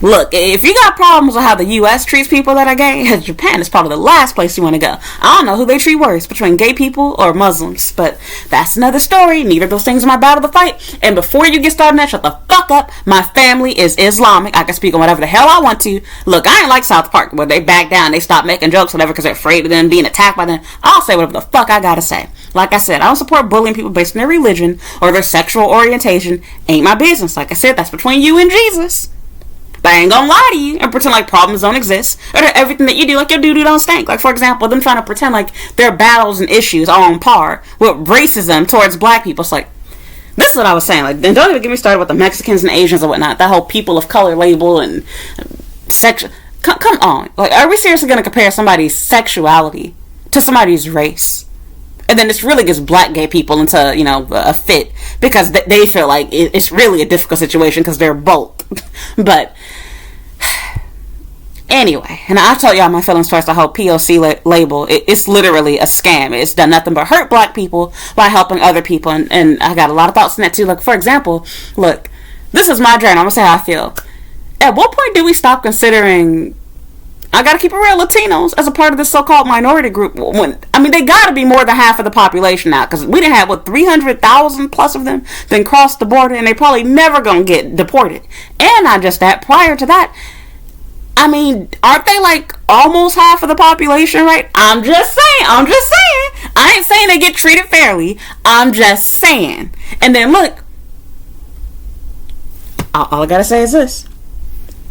A: Look, if you got problems with how the U.S. treats people that are gay, Japan is probably the last place you want to go. I don't know who they treat worse, between gay people or Muslims, but that's another story. Neither of those things are my battle to fight. And before you get started, shut the fuck up. My family is Islamic. I can speak on whatever the hell I want to. Look, I ain't like South Park, where they back down, they stop making jokes, whatever, because they're afraid of them being attacked by them. I'll say whatever the fuck I gotta say. Like I said, I don't support bullying people based on their religion or their sexual orientation. Ain't my business. Like I said, that's between you and Jesus. But I ain't gonna lie to you and pretend like problems don't exist or that everything that you do, like your doo-doo don't stink. Like, for example, them trying to pretend like their battles and issues are on par with racism towards black people. It's like, this is what I was saying. Like, don't even get me started with the Mexicans and Asians and whatnot. That whole people of color label and sexual. Come on. Like, are we seriously gonna compare somebody's sexuality to somebody's race? And then this really gets black gay people into, a fit because they feel like it's really a difficult situation because they're both. But anyway, and I told y'all my feelings towards the whole POC label. It's literally a scam. It's done nothing but hurt black people by helping other people. And I got a lot of thoughts on that too. Like, for example, look, this is my journey. I'm going to say how I feel. At what point do we stop considering, I gotta keep it real, Latinos as a part of this so-called minority group? They gotta be more than half of the population now, because we didn't have 300,000 plus of them then crossed the border, and they probably never gonna get deported. And not just that, prior to that, aren't they like almost half of the population, right? I'm just saying. I ain't saying they get treated fairly. I'm just saying. And then look, all I gotta say is this.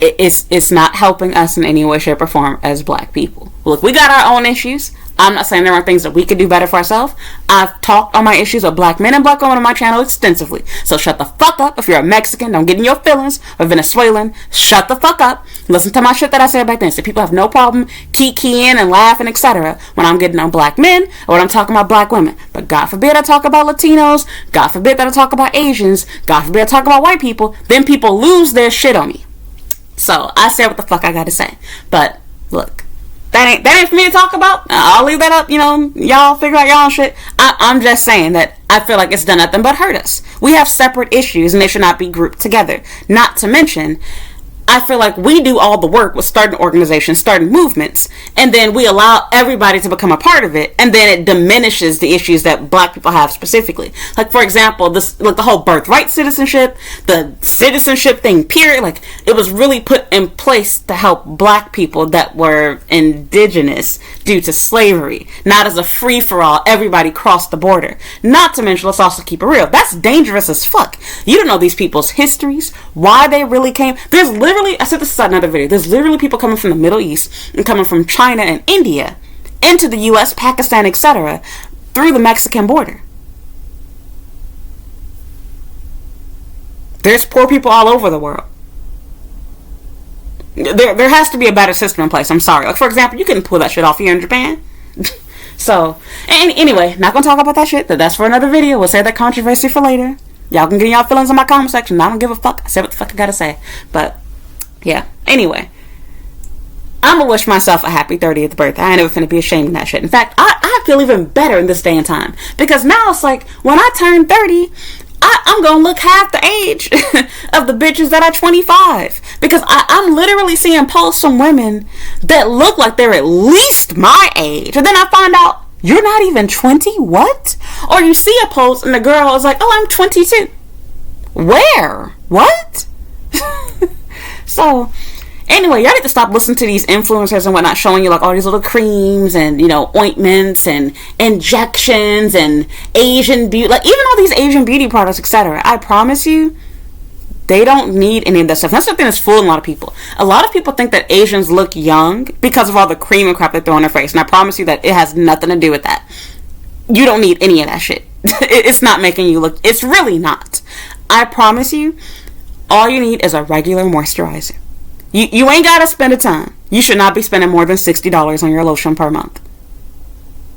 A: It's not helping us in any way, shape, or form as black people. Look, we got our own issues. I'm not saying there aren't things that we could do better for ourselves. I've talked on my issues with black men and black women on my channel extensively. So shut the fuck up. If you're a Mexican, don't get in your feelings. Or Venezuelan, shut the fuck up. Listen to my shit that I said back then. So people have no problem keying and laughing, etc. when I'm getting on black men or when I'm talking about black women. But God forbid I talk about Latinos. God forbid that I talk about Asians. God forbid I talk about white people. Then people lose their shit on me. So I said what the fuck I gotta say. But look, that ain't for me to talk about. I'll leave that up, y'all figure out y'all shit. I'm just saying that I feel like it's done nothing but hurt us. We have separate issues and they should not be grouped together. Not to mention, I feel like we do all the work with starting organizations, starting movements, and then we allow everybody to become a part of it, and then it diminishes the issues that black people have specifically. Like, for example, this, like the whole birthright citizenship, the citizenship thing, period, like, it was really put in place to help black people that were indigenous due to slavery, not as a free-for-all, everybody crossed the border. Not to mention, let's also keep it real, that's dangerous as fuck. You don't know these people's histories, why they really came. There's literally, I said this in another video, there's literally people coming from the Middle East and coming from China and India into the US, Pakistan, etc. through the Mexican border. There's poor people all over the world. There has to be a better system in place. I'm sorry. Like, for example, you couldn't pull that shit off here in Japan. So, anyway, not gonna talk about that shit. That's for another video. We'll save that controversy for later. Y'all can get y'all feelings in my comment section. I don't give a fuck. I said what the fuck I gotta say. But yeah, anyway, I'm gonna wish myself a happy 30th birthday. I ain't never finna be ashamed of that shit. In fact, I feel even better in this day and time, because now it's like, when I turn 30, I'm gonna look half the age of the bitches that are 25, because I'm literally seeing posts from women that look like they're at least my age, and then I find out, you're not even 20? What? Or you see a post and the girl is like, oh, I'm 22. Where? What? So, anyway, y'all need to stop listening to these influencers and whatnot showing you like all these little creams and, you know, ointments and injections and Asian beauty, like even all these Asian beauty products, etc. I promise you, they don't need any of that stuff. That's something that's fooling a lot of people. A lot of people think that Asians look young because of all the cream and crap they throw on their face, and I promise you that it has nothing to do with that. You don't need any of that shit. It's not making you look, it's really not. I promise you, all you need is a regular moisturizer. You ain't gotta spend a ton. You should not be spending more than $60 on your lotion per month.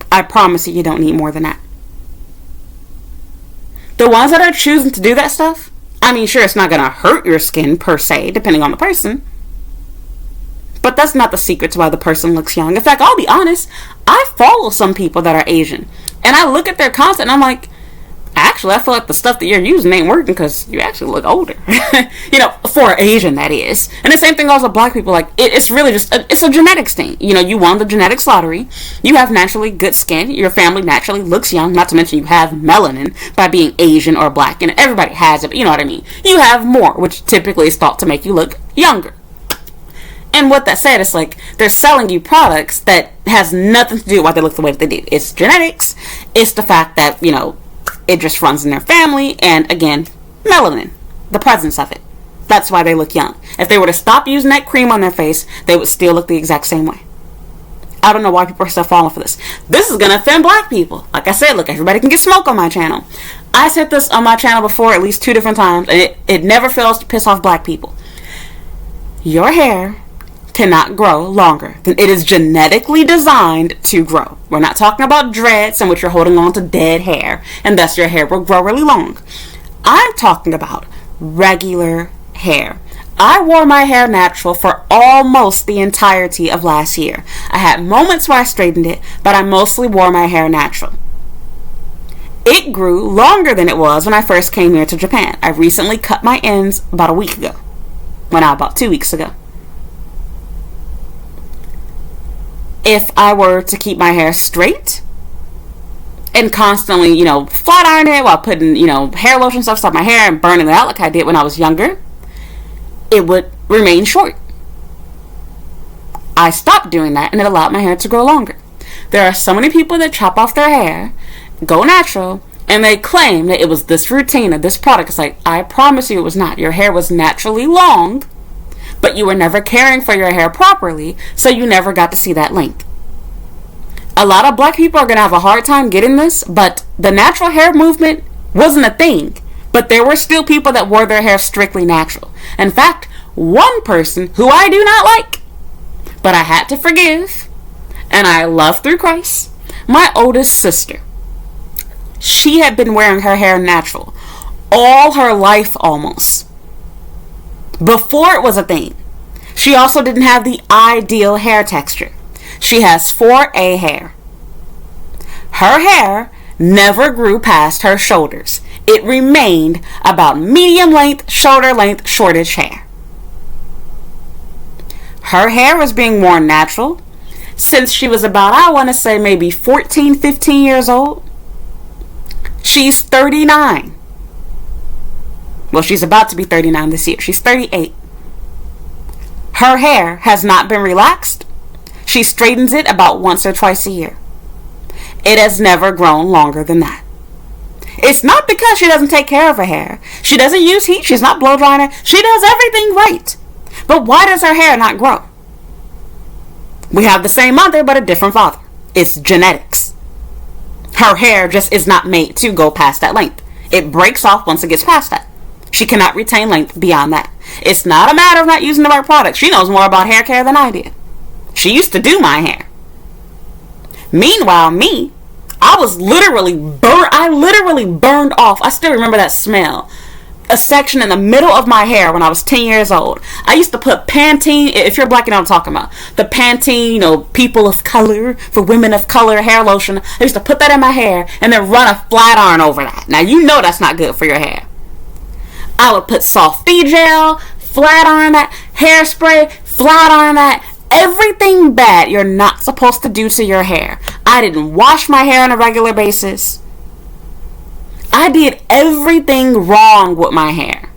A: I promise you don't need more than that. The ones that are choosing to do that stuff, I mean, sure, it's not gonna hurt your skin per se, depending on the person, but that's not the secret to why the person looks young. In fact, I'll be honest, I follow some people that are Asian, and I look at their content and I'm like, actually, I feel like the stuff that you're using ain't working, because you actually look older. You know, for Asian, that is. And the same thing goes with black people. Like, it's really just, it's a genetics thing. You know, you won the genetics lottery. You have naturally good skin. Your family naturally looks young. Not to mention you have melanin by being Asian or black. And everybody has it, but you know what I mean. You have more, which typically is thought to make you look younger. And what that said, it's like, they're selling you products that has nothing to do with why they look the way that they do. It's genetics. It's the fact that, you know, it just runs in their family, and again, melanin, the presence of it. That's why they look young. If they were to stop using that cream on their face, they would still look the exact same way. I don't know why people are still falling for this. This is going to offend black people. Like I said, look, everybody can get smoke on my channel. I said this on my channel before at least 2 different times, and it never fails to piss off black people. Your hair cannot grow longer than it is genetically designed to grow. We're not talking about dreads in which you're holding on to dead hair and thus your hair will grow really long. I'm talking about regular hair. I wore my hair natural for almost the entirety of last year. I had moments where I straightened it, but I mostly wore my hair natural. It grew longer than it was when I first came here to Japan. I recently cut my ends about a week ago. Well, now about 2 weeks ago. If I were to keep my hair straight and constantly, you know, flat iron it while putting, you know, hair lotion stuff on my hair and burning it out like I did when I was younger, it would remain short. I stopped doing that, and it allowed my hair to grow longer. There are so many people that chop off their hair, go natural, and they claim that it was this routine or this product. It's like, I promise you it was not. Your hair was naturally long, but you were never caring for your hair properly, so you never got to see that link. A lot of black people are going to have a hard time getting this, but the natural hair movement wasn't a thing. But there were still people that wore their hair strictly natural. In fact, one person who I do not like, but I had to forgive, and I love through Christ, my oldest sister. She had been wearing her hair natural all her life almost. Before it was a thing. She also didn't have the ideal hair texture. She has 4A hair. Her hair never grew past her shoulders. It remained about medium length, shoulder length, shortish hair. Her hair was being worn natural since she was about, I want to say, maybe 14, 15 years old. She's 39. Well, she's about to be 39 this year. She's 38. Her hair has not been relaxed. She straightens it about once or twice a year. It has never grown longer than that. It's not because she doesn't take care of her hair. She doesn't use heat. She's not blow drying her. She does everything right. But why does her hair not grow? We have the same mother but a different father. It's genetics. Her hair just is not made to go past that length. It breaks off once it gets past that. She cannot retain length beyond that. It's not a matter of not using the right product. She knows more about hair care than I did. She used to do my hair. Meanwhile, me, I literally burned off. I still remember that smell. A section in the middle of my hair when I was 10 years old. I used to put Pantene, if you're black, you know what I'm talking about. The Pantene, people of color, for women of color hair lotion. I used to put that in my hair and then run a flat iron over that. Now, you know that's not good for your hair. I would put Softy gel, flat iron that, hairspray, flat iron that. Everything bad you're not supposed to do to your hair. I didn't wash my hair on a regular basis. I did everything wrong with my hair.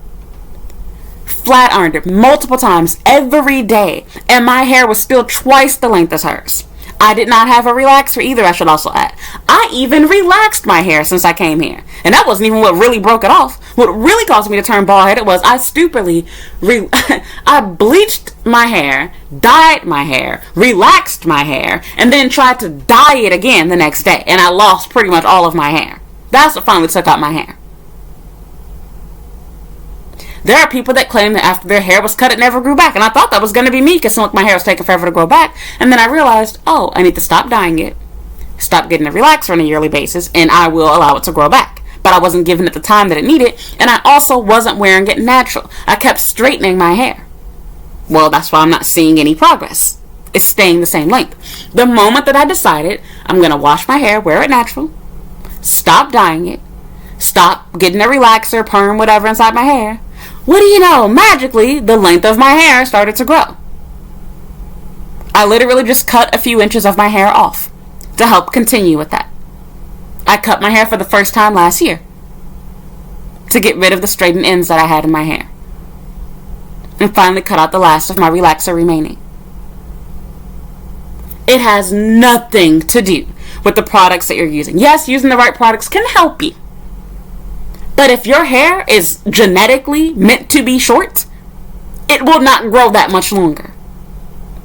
A: Flat ironed it multiple times every day, and my hair was still twice the length as hers. I did not have a relaxer either, I should also add. I even relaxed my hair since I came here. And that wasn't even what really broke it off. What really caused me to turn bald-headed was I stupidly I bleached my hair, dyed my hair, relaxed my hair, and then tried to dye it again the next day. And I lost pretty much all of my hair. That's what finally took out my hair. There are people that claim that after their hair was cut, it never grew back. And I thought that was going to be me because my hair was taking forever to grow back. And then I realized, oh, I need to stop dyeing it, stop getting a relaxer on a yearly basis, and I will allow it to grow back. But I wasn't giving it the time that it needed, and I also wasn't wearing it natural. I kept straightening my hair. Well, that's why I'm not seeing any progress. It's staying the same length. The moment that I decided I'm going to wash my hair, wear it natural, stop dyeing it, stop getting a relaxer, perm, whatever inside my hair, what do you know? Magically, the length of my hair started to grow. I literally just cut a few inches of my hair off to help continue with that. I cut my hair for the first time last year to get rid of the straightened ends that I had in my hair. And finally cut out the last of my relaxer remaining. It has nothing to do with the products that you're using. Yes, using the right products can help you. But if your hair is genetically meant to be short, it will not grow that much longer.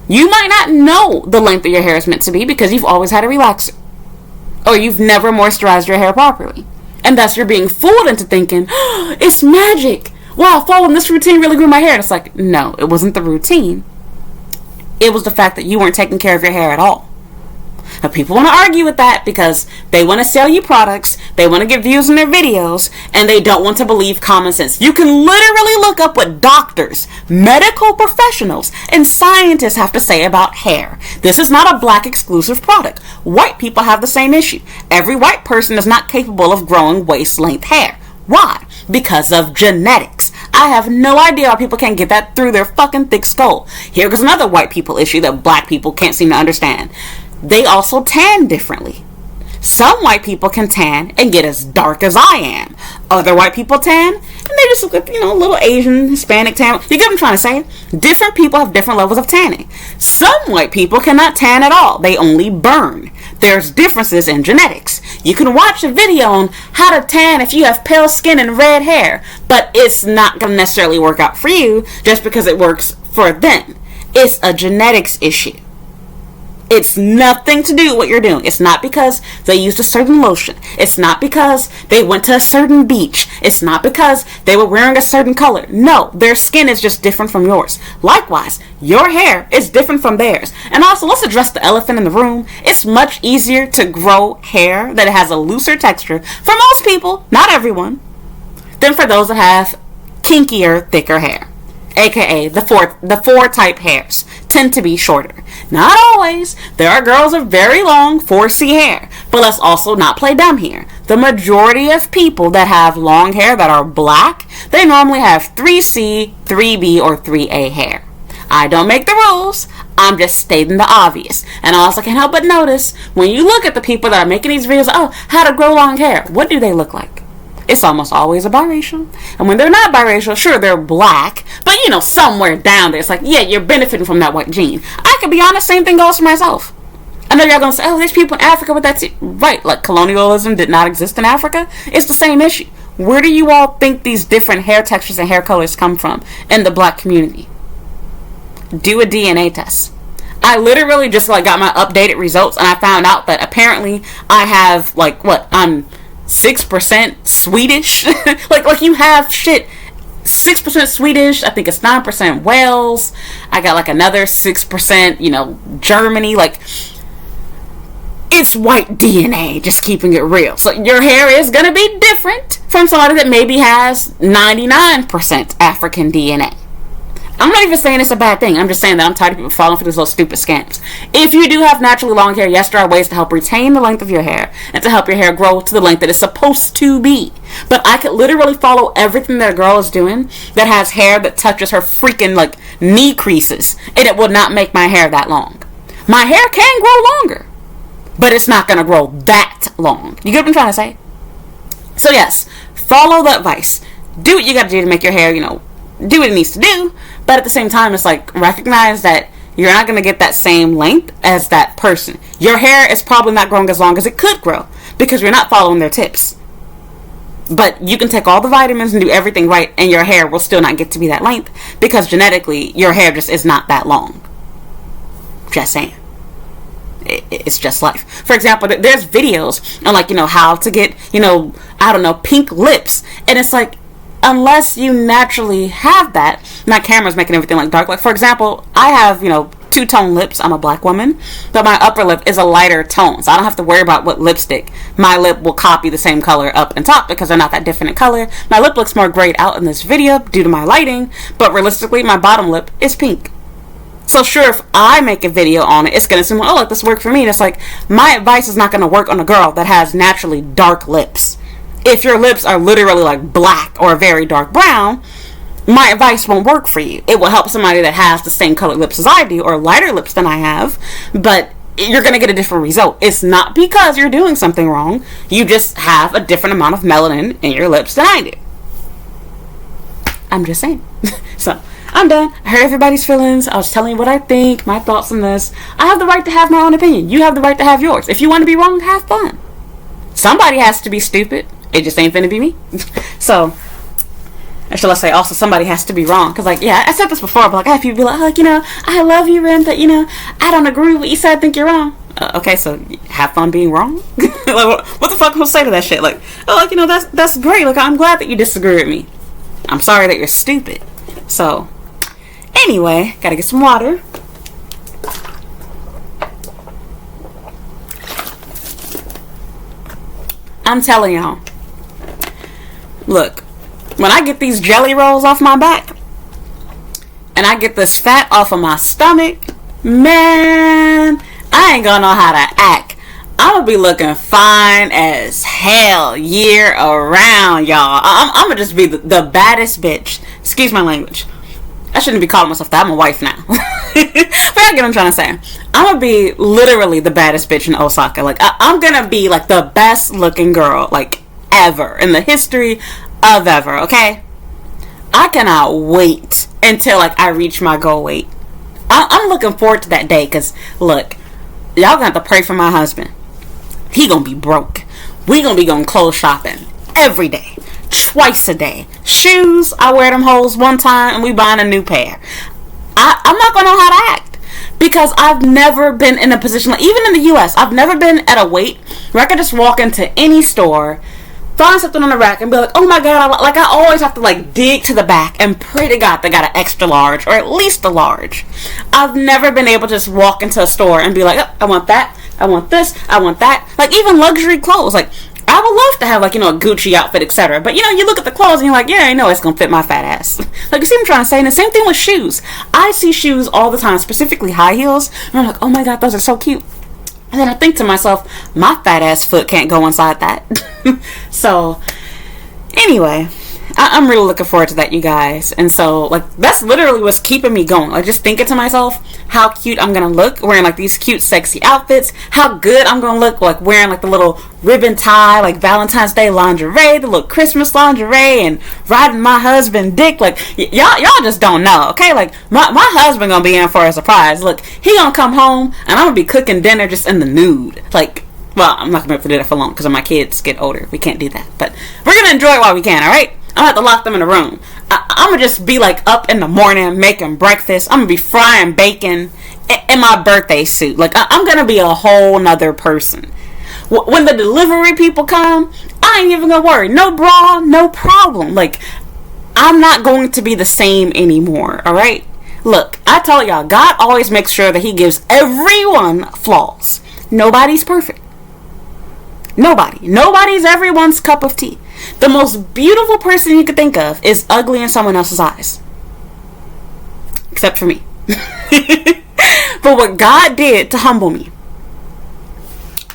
A: You might not know the length of your hair is meant to be because you've always had a relaxer. Or you've never moisturized your hair properly. And thus you're being fooled into thinking, oh, it's magic. Wow, following this routine really grew my hair. And it's like, no, it wasn't the routine. It was the fact that you weren't taking care of your hair at all. Now, people want to argue with that because they want to sell you products, they want to get views on their videos, and they don't want to believe common sense. You can literally look up what doctors, medical professionals, and scientists have to say about hair. This is not a black exclusive product. White people have the same issue. Every white person is not capable of growing waist-length hair. Why? Because of genetics. I have no idea how people can't get that through their fucking thick skull. Here goes another white people issue that black people can't seem to understand. They also tan differently. Some white people can tan and get as dark as I am. Other white people tan and they just look like, a little Asian, Hispanic tan. You get what I'm trying to say? Different people have different levels of tanning. Some white people cannot tan at all. They only burn. There's differences in genetics. You can watch a video on how to tan if you have pale skin and red hair, but it's not going to necessarily work out for you just because it works for them. It's a genetics issue. It's nothing to do with what you're doing. It's not because they used a certain lotion. It's not because they went to a certain beach. It's not because they were wearing a certain color. No, their skin is just different from yours. Likewise, your hair is different from theirs. And also, let's address the elephant in the room. It's much easier to grow hair that has a looser texture for most people, not everyone, than for those that have kinkier, thicker hair. AKA the four type hairs tend to be shorter. Not always. There are girls with very long 4C hair. But let's also not play dumb here. The majority of people that have long hair that are black, they normally have 3C, 3B, or 3A hair. I don't make the rules. I'm just stating the obvious. And also, I can't help but notice, when you look at the people that are making these videos, oh, how to grow long hair, what do they look like? It's almost always a biracial. And when they're not biracial, sure, they're black, but you know, somewhere down there, it's like, yeah, you're benefiting from that white gene. I can be honest, same thing goes for myself. I know y'all gonna say, oh, there's people in Africa with that too. Right, like colonialism did not exist in Africa. It's the same issue. Where do you all think these different hair textures and hair colors come from in the black community? Do a DNA test. I literally just like got my updated results, and I found out that apparently I have like what, I'm 6% Swedish. like you have shit 6% Swedish, I think it's 9% Wales. I got like another 6%, you know, Germany. Like, it's white DNA, just keeping it real. So your hair is gonna be different from somebody that maybe has 99% African DNA. I'm not even saying it's a bad thing. I'm just saying that I'm tired of people falling for these little stupid scams. If you do have naturally long hair, yes, there are ways to help retain the length of your hair and to help your hair grow to the length that it's supposed to be. But I could literally follow everything that a girl is doing that has hair that touches her freaking like knee creases, and it will not make my hair that long. My hair can grow longer, but it's not going to grow that long. You get what I'm trying to say? So yes, follow the advice. Do what you got to do to make your hair, you know, do what it needs to do. But at the same time, it's like, recognize that you're not going to get that same length as that person. Your hair is probably not growing as long as it could grow because you're not following their tips. But you can take all the vitamins and do everything right, and your hair will still not get to be that length because genetically, your hair just is not that long. Just saying. It's just life. For example, there's videos on, like, you know, how to get, you know, I don't know, pink lips. And it's like, unless you naturally have that, my camera's making everything like dark. Like, for example, I have, you know, two-tone lips. I'm a black woman, but my upper lip is a lighter tone, so I don't have to worry about what lipstick. My lip will copy the same color up and top because they're not that different in color. My lip looks more grayed out in this video due to my lighting, but realistically, my bottom lip is pink. So sure, if I make a video on it, it's going to seem like, oh, like this worked for me. And it's like, my advice is not going to work on a girl that has naturally dark lips. If your lips are literally like black or very dark brown, my advice won't work for you. It will help somebody that has the same colored lips as I do or lighter lips than I have, but you're going to get a different result. It's not because you're doing something wrong. You just have a different amount of melanin in your lips than I do. I'm just saying. So, I'm done. I heard everybody's feelings. I was telling you what I think, my thoughts on this. I have the right to have my own opinion. You have the right to have yours. If you want to be wrong, have fun. Somebody has to be stupid. It just ain't finna be me. So, or shall I say, also somebody has to be wrong. Because, like, yeah, I said this before, but like, I have people be like, oh, you know, I love you, Ren, but, you know, I don't agree with what you said. I think you're wrong. Okay, so have fun being wrong? Like, what the fuck am I say to that shit? Like, oh, like, you know, that's great. Like, I'm glad that you disagree with me. I'm sorry that you're stupid. So, anyway, gotta get some water. I'm telling y'all. Look, when I get these jelly rolls off my back and I get this fat off of my stomach, man, I ain't gonna know how to act. I'm gonna be looking fine as hell year around, y'all. I'm gonna just be the baddest bitch. Excuse my language. I shouldn't be calling myself that. I'm a wife now. But I get what I'm trying to say. I'm gonna be literally the baddest bitch in Osaka. Like, I'm gonna be like the best looking girl, like, ever in the history of ever, okay? I cannot wait until, like, I reach my goal weight. I'm looking forward to that day, because, look, y'all gonna have to pray for my husband. He gonna be broke. We gonna be going clothes shopping every day, twice a day. Shoes, I wear them hoes one time and we buying a new pair. I'm not gonna know how to act because I've never been in a position, like, even in the US, I've never been at a weight where I could just walk into any store, find something on the rack and be like, oh my god, I always have to, like, dig to the back and pray to God they got an extra large or at least a large. I've never been able to just walk into a store and be like, oh, I want that, I want this, I want that. Like, even luxury clothes, like, I would love to have, like, you know, a Gucci outfit, etc. But, you know, you look at the clothes and you're like, yeah, I know it's gonna fit my fat ass. Like, you see what I'm trying to say? And the same thing with shoes. I see shoes all the time, specifically high heels, and I'm like, oh my god, those are so cute. And then I think to myself, my fat ass foot can't go inside that. So, anyway, I'm really looking forward to that, you guys. And so, like, that's literally what's keeping me going. Like, just thinking to myself how cute I'm gonna look wearing, like, these cute, sexy outfits. How good I'm gonna look, like, wearing, like, the little ribbon tie, like, Valentine's Day lingerie, the little Christmas lingerie, and riding my husband dick. Like, y'all just don't know, okay? Like, my husband gonna be in for a surprise. Look, he gonna come home, and I'm gonna be cooking dinner just in the nude. Like, well, I'm not gonna be able to do that for long, because when my kids get older, we can't do that. But we're gonna enjoy it while we can, alright? I'm gonna have to lock them in a room. I'm gonna just be like up in the morning making breakfast. I'm gonna be frying bacon in my birthday suit. Like, I'm gonna be a whole nother person. When the delivery people come, I ain't even gonna worry. No bra, no problem. Like, I'm not going to be the same anymore, alright? Look, I tell y'all, God always makes sure that he gives everyone flaws. Nobody's perfect. Nobody's everyone's cup of tea. The most beautiful person you could think of is ugly in someone else's eyes. Except for me. But what God did to humble me.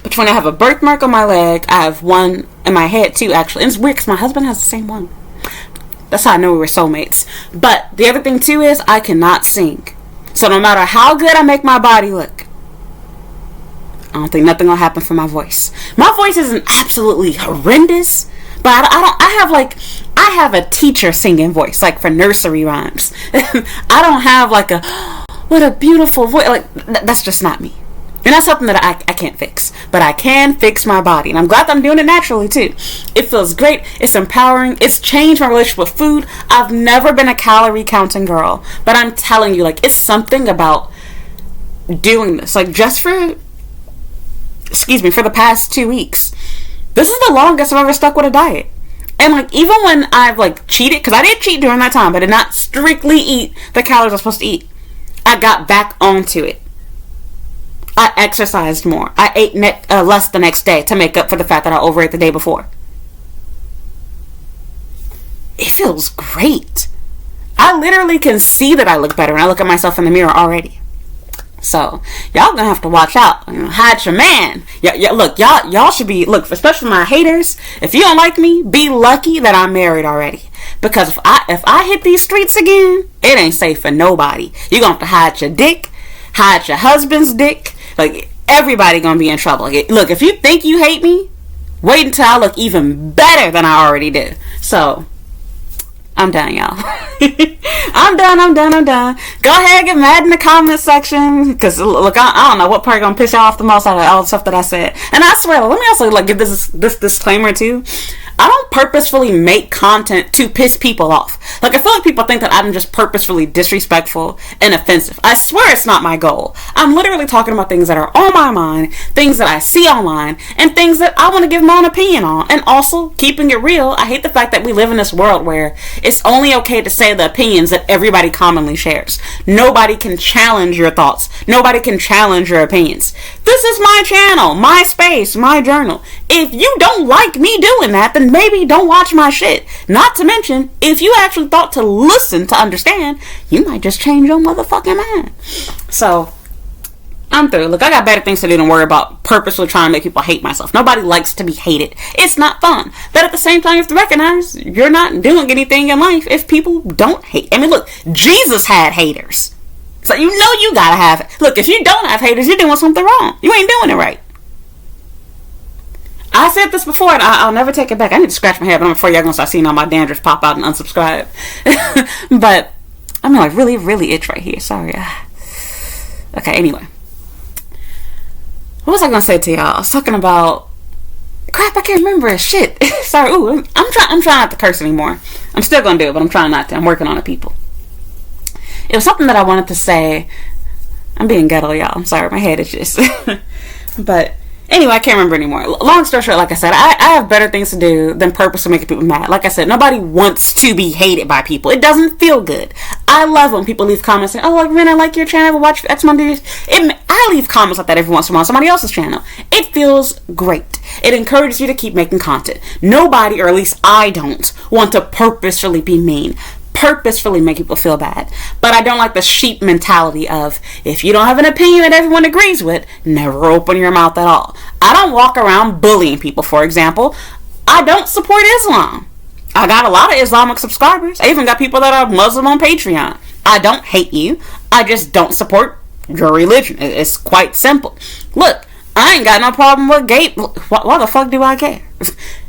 A: Between I have a birthmark on my leg, I have one in my head too, actually. And it's weird because my husband has the same one. That's how I know we were soulmates. But the other thing too is I cannot sing. So no matter how good I make my body look, I don't think nothing will happen for my voice. My voice isn't absolutely horrendous, but I have a teacher singing voice, like for nursery rhymes. I don't have like a, what a beautiful voice. Like, that's just not me. And that's something that I can't fix. But I can fix my body. And I'm glad that I'm doing it naturally too. It feels great. It's empowering. It's changed my relationship with food. I've never been a calorie counting girl. But I'm telling you, like, it's something about doing this. Like, just for the past 2 weeks. This is the longest I've ever stuck with a diet. And, like, even when I've, like, cheated, because I did cheat during that time, but I did not strictly eat the calories I was supposed to eat. I got back onto it. I exercised more. I ate less the next day to make up for the fact that I overate the day before. It feels great. I literally can see that I look better when I look at myself in the mirror already. So, y'all gonna have to watch out. Hide your man. Look, y'all should be, look, especially my haters, if you don't like me, be lucky that I'm married already. Because if I hit these streets again, it ain't safe for nobody. You're gonna have to hide your dick, hide your husband's dick. Like, everybody gonna be in trouble. Look, if you think you hate me, wait until I look even better than I already did. So, I'm done, y'all. I'm done. Go ahead and get mad in the comment section. Because, look, I don't know what part gonna piss y'all off the most out of all the stuff that I said. And I swear, let me also, like, give this disclaimer, too. I don't purposefully make content to piss people off. Like, I feel like people think that I'm just purposefully disrespectful and offensive. I swear it's not my goal. I'm literally talking about things that are on my mind, things that I see online, and things that I want to give my own opinion on. And also, keeping it real, I hate the fact that we live in this world where it's only okay to say the opinions that everybody commonly shares. Nobody can challenge your thoughts. Nobody can challenge your opinions. This is my channel, my space, my journal. If you don't like me doing that, then maybe don't watch my shit. Not to mention, if you actually thought to listen to understand, you might just change your motherfucking mind. So, I'm through. Look, I got better things to do than worry about purposely trying to make people hate myself. Nobody likes to be hated. It's not fun. But at the same time, you have to recognize you're not doing anything in life if people don't hate. I mean, look, Jesus had haters. So you know you gotta have it. Look, if you don't have haters, you're doing something wrong. You ain't doing it right. I said this before, and I'll never take it back. I need to scratch my head, but I'm afraid y'all gonna start seeing all my dandruff pop out and unsubscribe. But I'm like really, really itch right here. Sorry. Okay, anyway. What was I gonna say to y'all? I was talking about crap. I can't remember. Shit. Sorry. Ooh, I'm trying not to curse anymore. I'm still gonna do it, but I'm trying not to. I'm working on it, people. It was something that I wanted to say. I'm being ghetto, y'all. I'm sorry. My head is just. But anyway, I can't remember anymore. Long story short, like I said, I have better things to do than purposely making people mad. Like I said, nobody wants to be hated by people. It doesn't feel good. I love when people leave comments saying, oh, like, man, I like your channel. I watch X amount of videos. I leave comments like that every once in a while on somebody else's channel. It feels great. It encourages you to keep making content. Nobody, or at least I don't, want to purposefully be mean. Purposefully make people feel bad. But I don't like the sheep mentality of, if you don't have an opinion that everyone agrees with, never open your mouth at all. I don't walk around bullying people, for example. I don't support Islam. I got a lot of Islamic subscribers. I even got people that are Muslim on Patreon. I don't hate you. I just don't support your religion. It's quite simple. Look, I ain't got no problem with gay. Why the fuck do I care?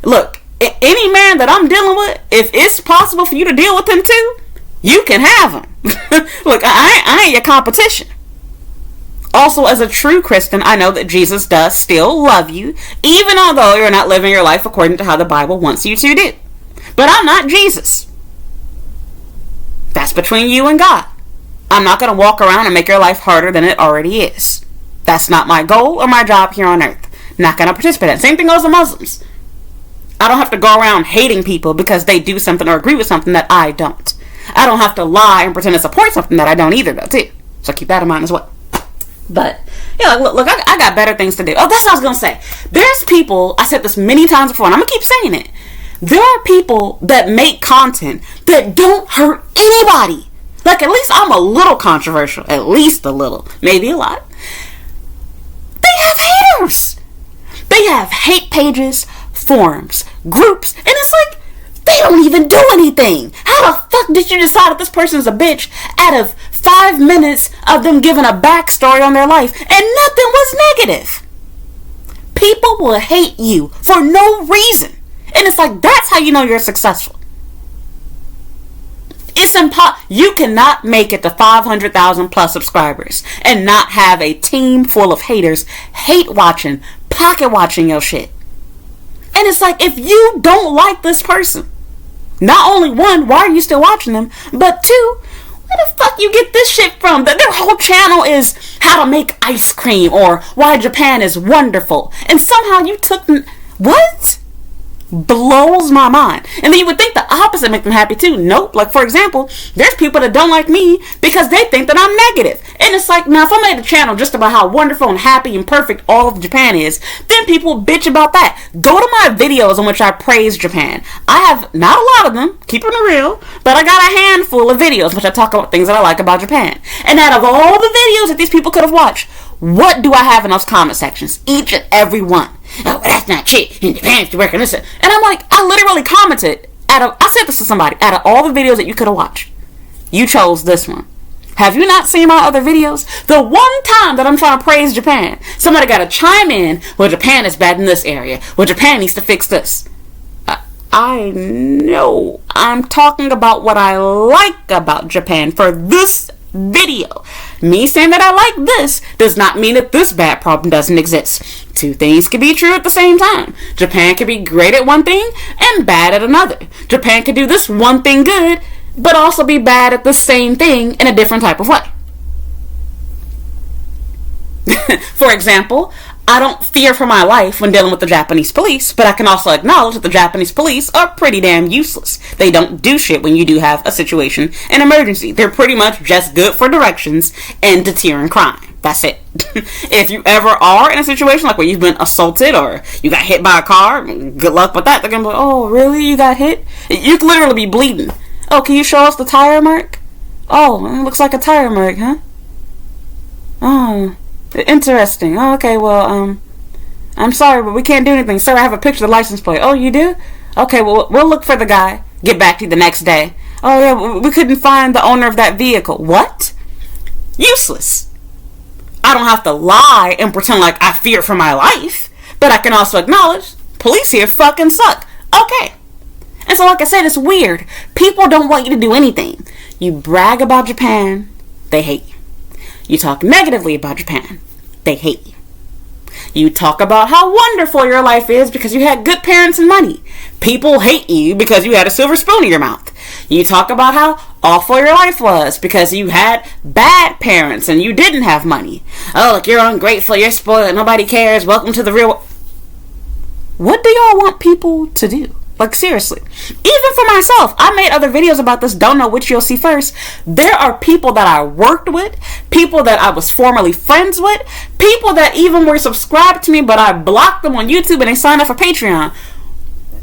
A: Look, any man that I'm dealing with, if it's possible for you to deal with him too, you can have him. Look, I ain't your competition. Also, as a true Christian, I know that Jesus does still love you, even although you're not living your life according to how the Bible wants you to do. But I'm not Jesus. That's between you and God. I'm not going to walk around and make your life harder than it already is. That's not my goal or my job here on earth. Not going to participate in it. Same thing goes to Muslims. I don't have to go around hating people because they do something or agree with something that I don't. I don't have to lie and pretend to support something that I don't either, though, too. So keep that in mind as well. But, yeah, look, I got better things to do. Oh, that's what I was going to say. There's people, I said this many times before, and I'm going to keep saying it. There are people that make content that don't hurt anybody. Like, at least I'm a little controversial. At least a little. Maybe a lot. They have haters. They have hate pages, forums, groups, and it's like, they don't even do anything. How the fuck did you decide that this person is a bitch out of 5 minutes of them giving a backstory on their life and nothing was negative? People will hate you for no reason. And it's like, that's how you know you're successful. It's you cannot make it to 500,000 plus subscribers and not have a team full of haters hate watching, pocket watching your shit. And it's like, if you don't like this person, not only one, why are you still watching them? But two, where the fuck you get this shit from? That their whole channel is how to make ice cream or why Japan is wonderful. And somehow you took what? Blows my mind. And then you would think the opposite make them happy too. Nope. Like, for example, there's people that don't like me because they think that I'm negative. And it's like, now if I made a channel just about how wonderful and happy and perfect all of Japan is, then people bitch about that. Go to my videos in which I praise Japan. I have not a lot of them, keeping it real, but I got a handful of videos in which I talk about things that I like about Japan. And out of all the videos that these people could have watched, what do I have in those comment sections? Each and every one. Oh, that's not shit. In Japan, you're working this. And I'm like, I literally commented I said this to somebody, out of all the videos that you could have watched, you chose this one. Have you not seen my other videos? The one time that I'm trying to praise Japan, somebody got to chime in, well, Japan is bad in this area. Well, Japan needs to fix this. I know. I'm talking about what I like about Japan for this video. Me saying that I like this does not mean that this bad problem doesn't exist. Two things can be true at the same time. Japan can be great at one thing and bad at another. Japan can do this one thing good, but also be bad at the same thing in a different type of way. For example, I don't fear for my life when dealing with the Japanese police, but I can also acknowledge that the Japanese police are pretty damn useless. They don't do shit when you do have a situation, an emergency. They're pretty much just good for directions and deterring crime. That's it. If you ever are in a situation like where you've been assaulted or you got hit by a car, good luck with that. They're going to be like, oh, really? You got hit? You could literally be bleeding. Oh, can you show us the tire mark? Oh, it looks like a tire mark, huh? Oh, interesting. Oh, okay, well, I'm sorry, but we can't do anything. Sir, I have a picture of the license plate. Oh, you do? Okay, well, we'll look for the guy. Get back to you the next day. Oh, yeah, we couldn't find the owner of that vehicle. What? Useless. I don't have to lie and pretend like I fear for my life, but I can also acknowledge police here fucking suck. Okay. And so, like I said, it's weird. People don't want you to do anything. You brag about Japan, they hate you. You talk negatively about Japan, they hate you. You talk about how wonderful your life is because you had good parents and money. People hate you because you had a silver spoon in your mouth. You talk about how awful your life was because you had bad parents and you didn't have money. Oh, look, you're ungrateful, you're spoiled, nobody cares, welcome to the real world. What do y'all want people to do? Like, seriously. Even for myself, I made other videos about this, don't know which you'll see first. There are people that I worked with, people that I was formerly friends with, people that even were subscribed to me, but I blocked them on YouTube and they signed up for Patreon.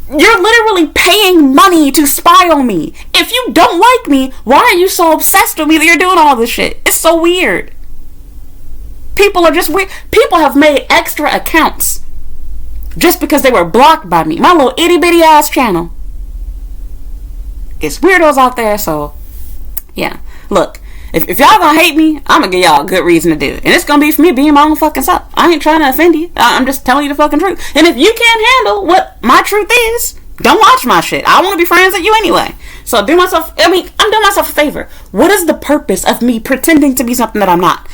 A: You're literally paying money to spy on me. If you don't like me, why are you so obsessed with me that you're doing all this shit? It's so weird. People are just weird. People have made extra accounts just because they were blocked by me. My little itty bitty ass channel. it's weirdos out there. So yeah, look, if y'all gonna hate me, I'm gonna give y'all a good reason to do it, and it's gonna be for me being my own fucking self. I ain't trying to offend you. I'm just telling you the fucking truth. And if you can't handle what my truth is, don't watch my shit. I want to be friends with you anyway. So I'm doing myself a favor. What is the purpose of me pretending to be something that I'm not?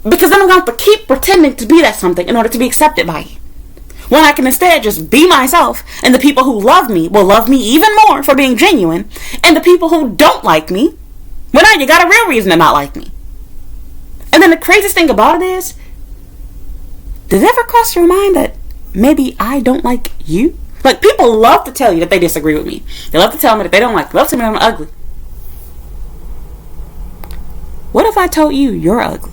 A: Because then I'm going to have to keep pretending to be that something in order to be accepted by you. When I can instead just be myself, and the people who love me will love me even more for being genuine, and the people who don't like me, well, now you got a real reason to not like me. And then the craziest thing about it is, did it ever cross your mind that maybe I don't like you? Like, people love to tell you that they disagree with me. They love to tell me that they don't like me. They love to tell me that I'm ugly. What if I told you you're ugly?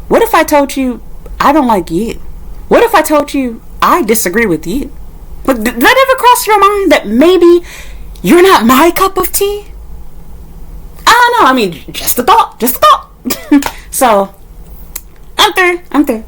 A: What if I told you I don't like you? What if I told you I disagree with you? Like, did that ever cross your mind that maybe you're not my cup of tea? I don't know. I mean, just a thought. Just a thought. So, I'm through.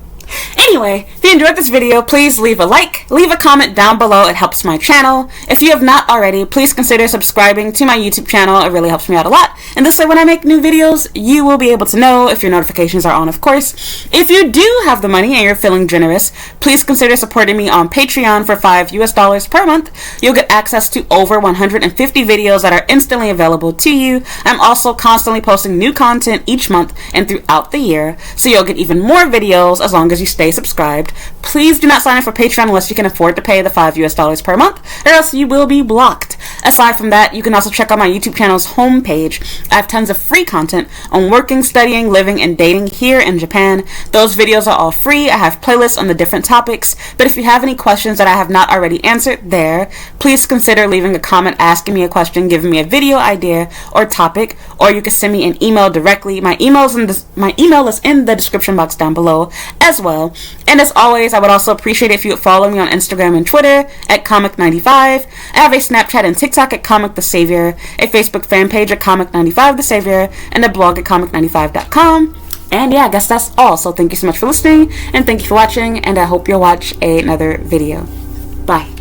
A: Anyway, if you enjoyed this video, please leave a like, leave a comment down below. It helps my channel. If you have not already, please consider subscribing to my YouTube channel. It really helps me out a lot. And this way, when I make new videos, you will be able to know if your notifications are on, of course. If you do have the money and you're feeling generous, please consider supporting me on Patreon for $5 per month. You'll get access to over 150 videos that are instantly available to you. I'm also constantly posting new content each month and throughout the year, so you'll get even more videos as long as you stay subscribed. Please do not sign up for Patreon unless you can afford to pay the $5 per month, or else you will be blocked. Aside from that, you can also check out my YouTube channel's homepage. I have tons of free content on working, studying, living, and dating here in Japan. Those videos are all free. I have playlists on the different topics, but if you have any questions that I have not already answered there, please consider leaving a comment asking me a question, giving me a video idea or topic, or you can send me an email directly. My email is in the description box down below as well. And as always, I would also appreciate it if you would follow me on Instagram and Twitter at Comic95. I have a Snapchat and TikTok at Comic the Savior, a Facebook fan page at Comic95 the Savior, and a blog at Comic95.com. And yeah, I guess that's all. So thank you so much for listening, and thank you for watching, and I hope you'll watch another video. Bye.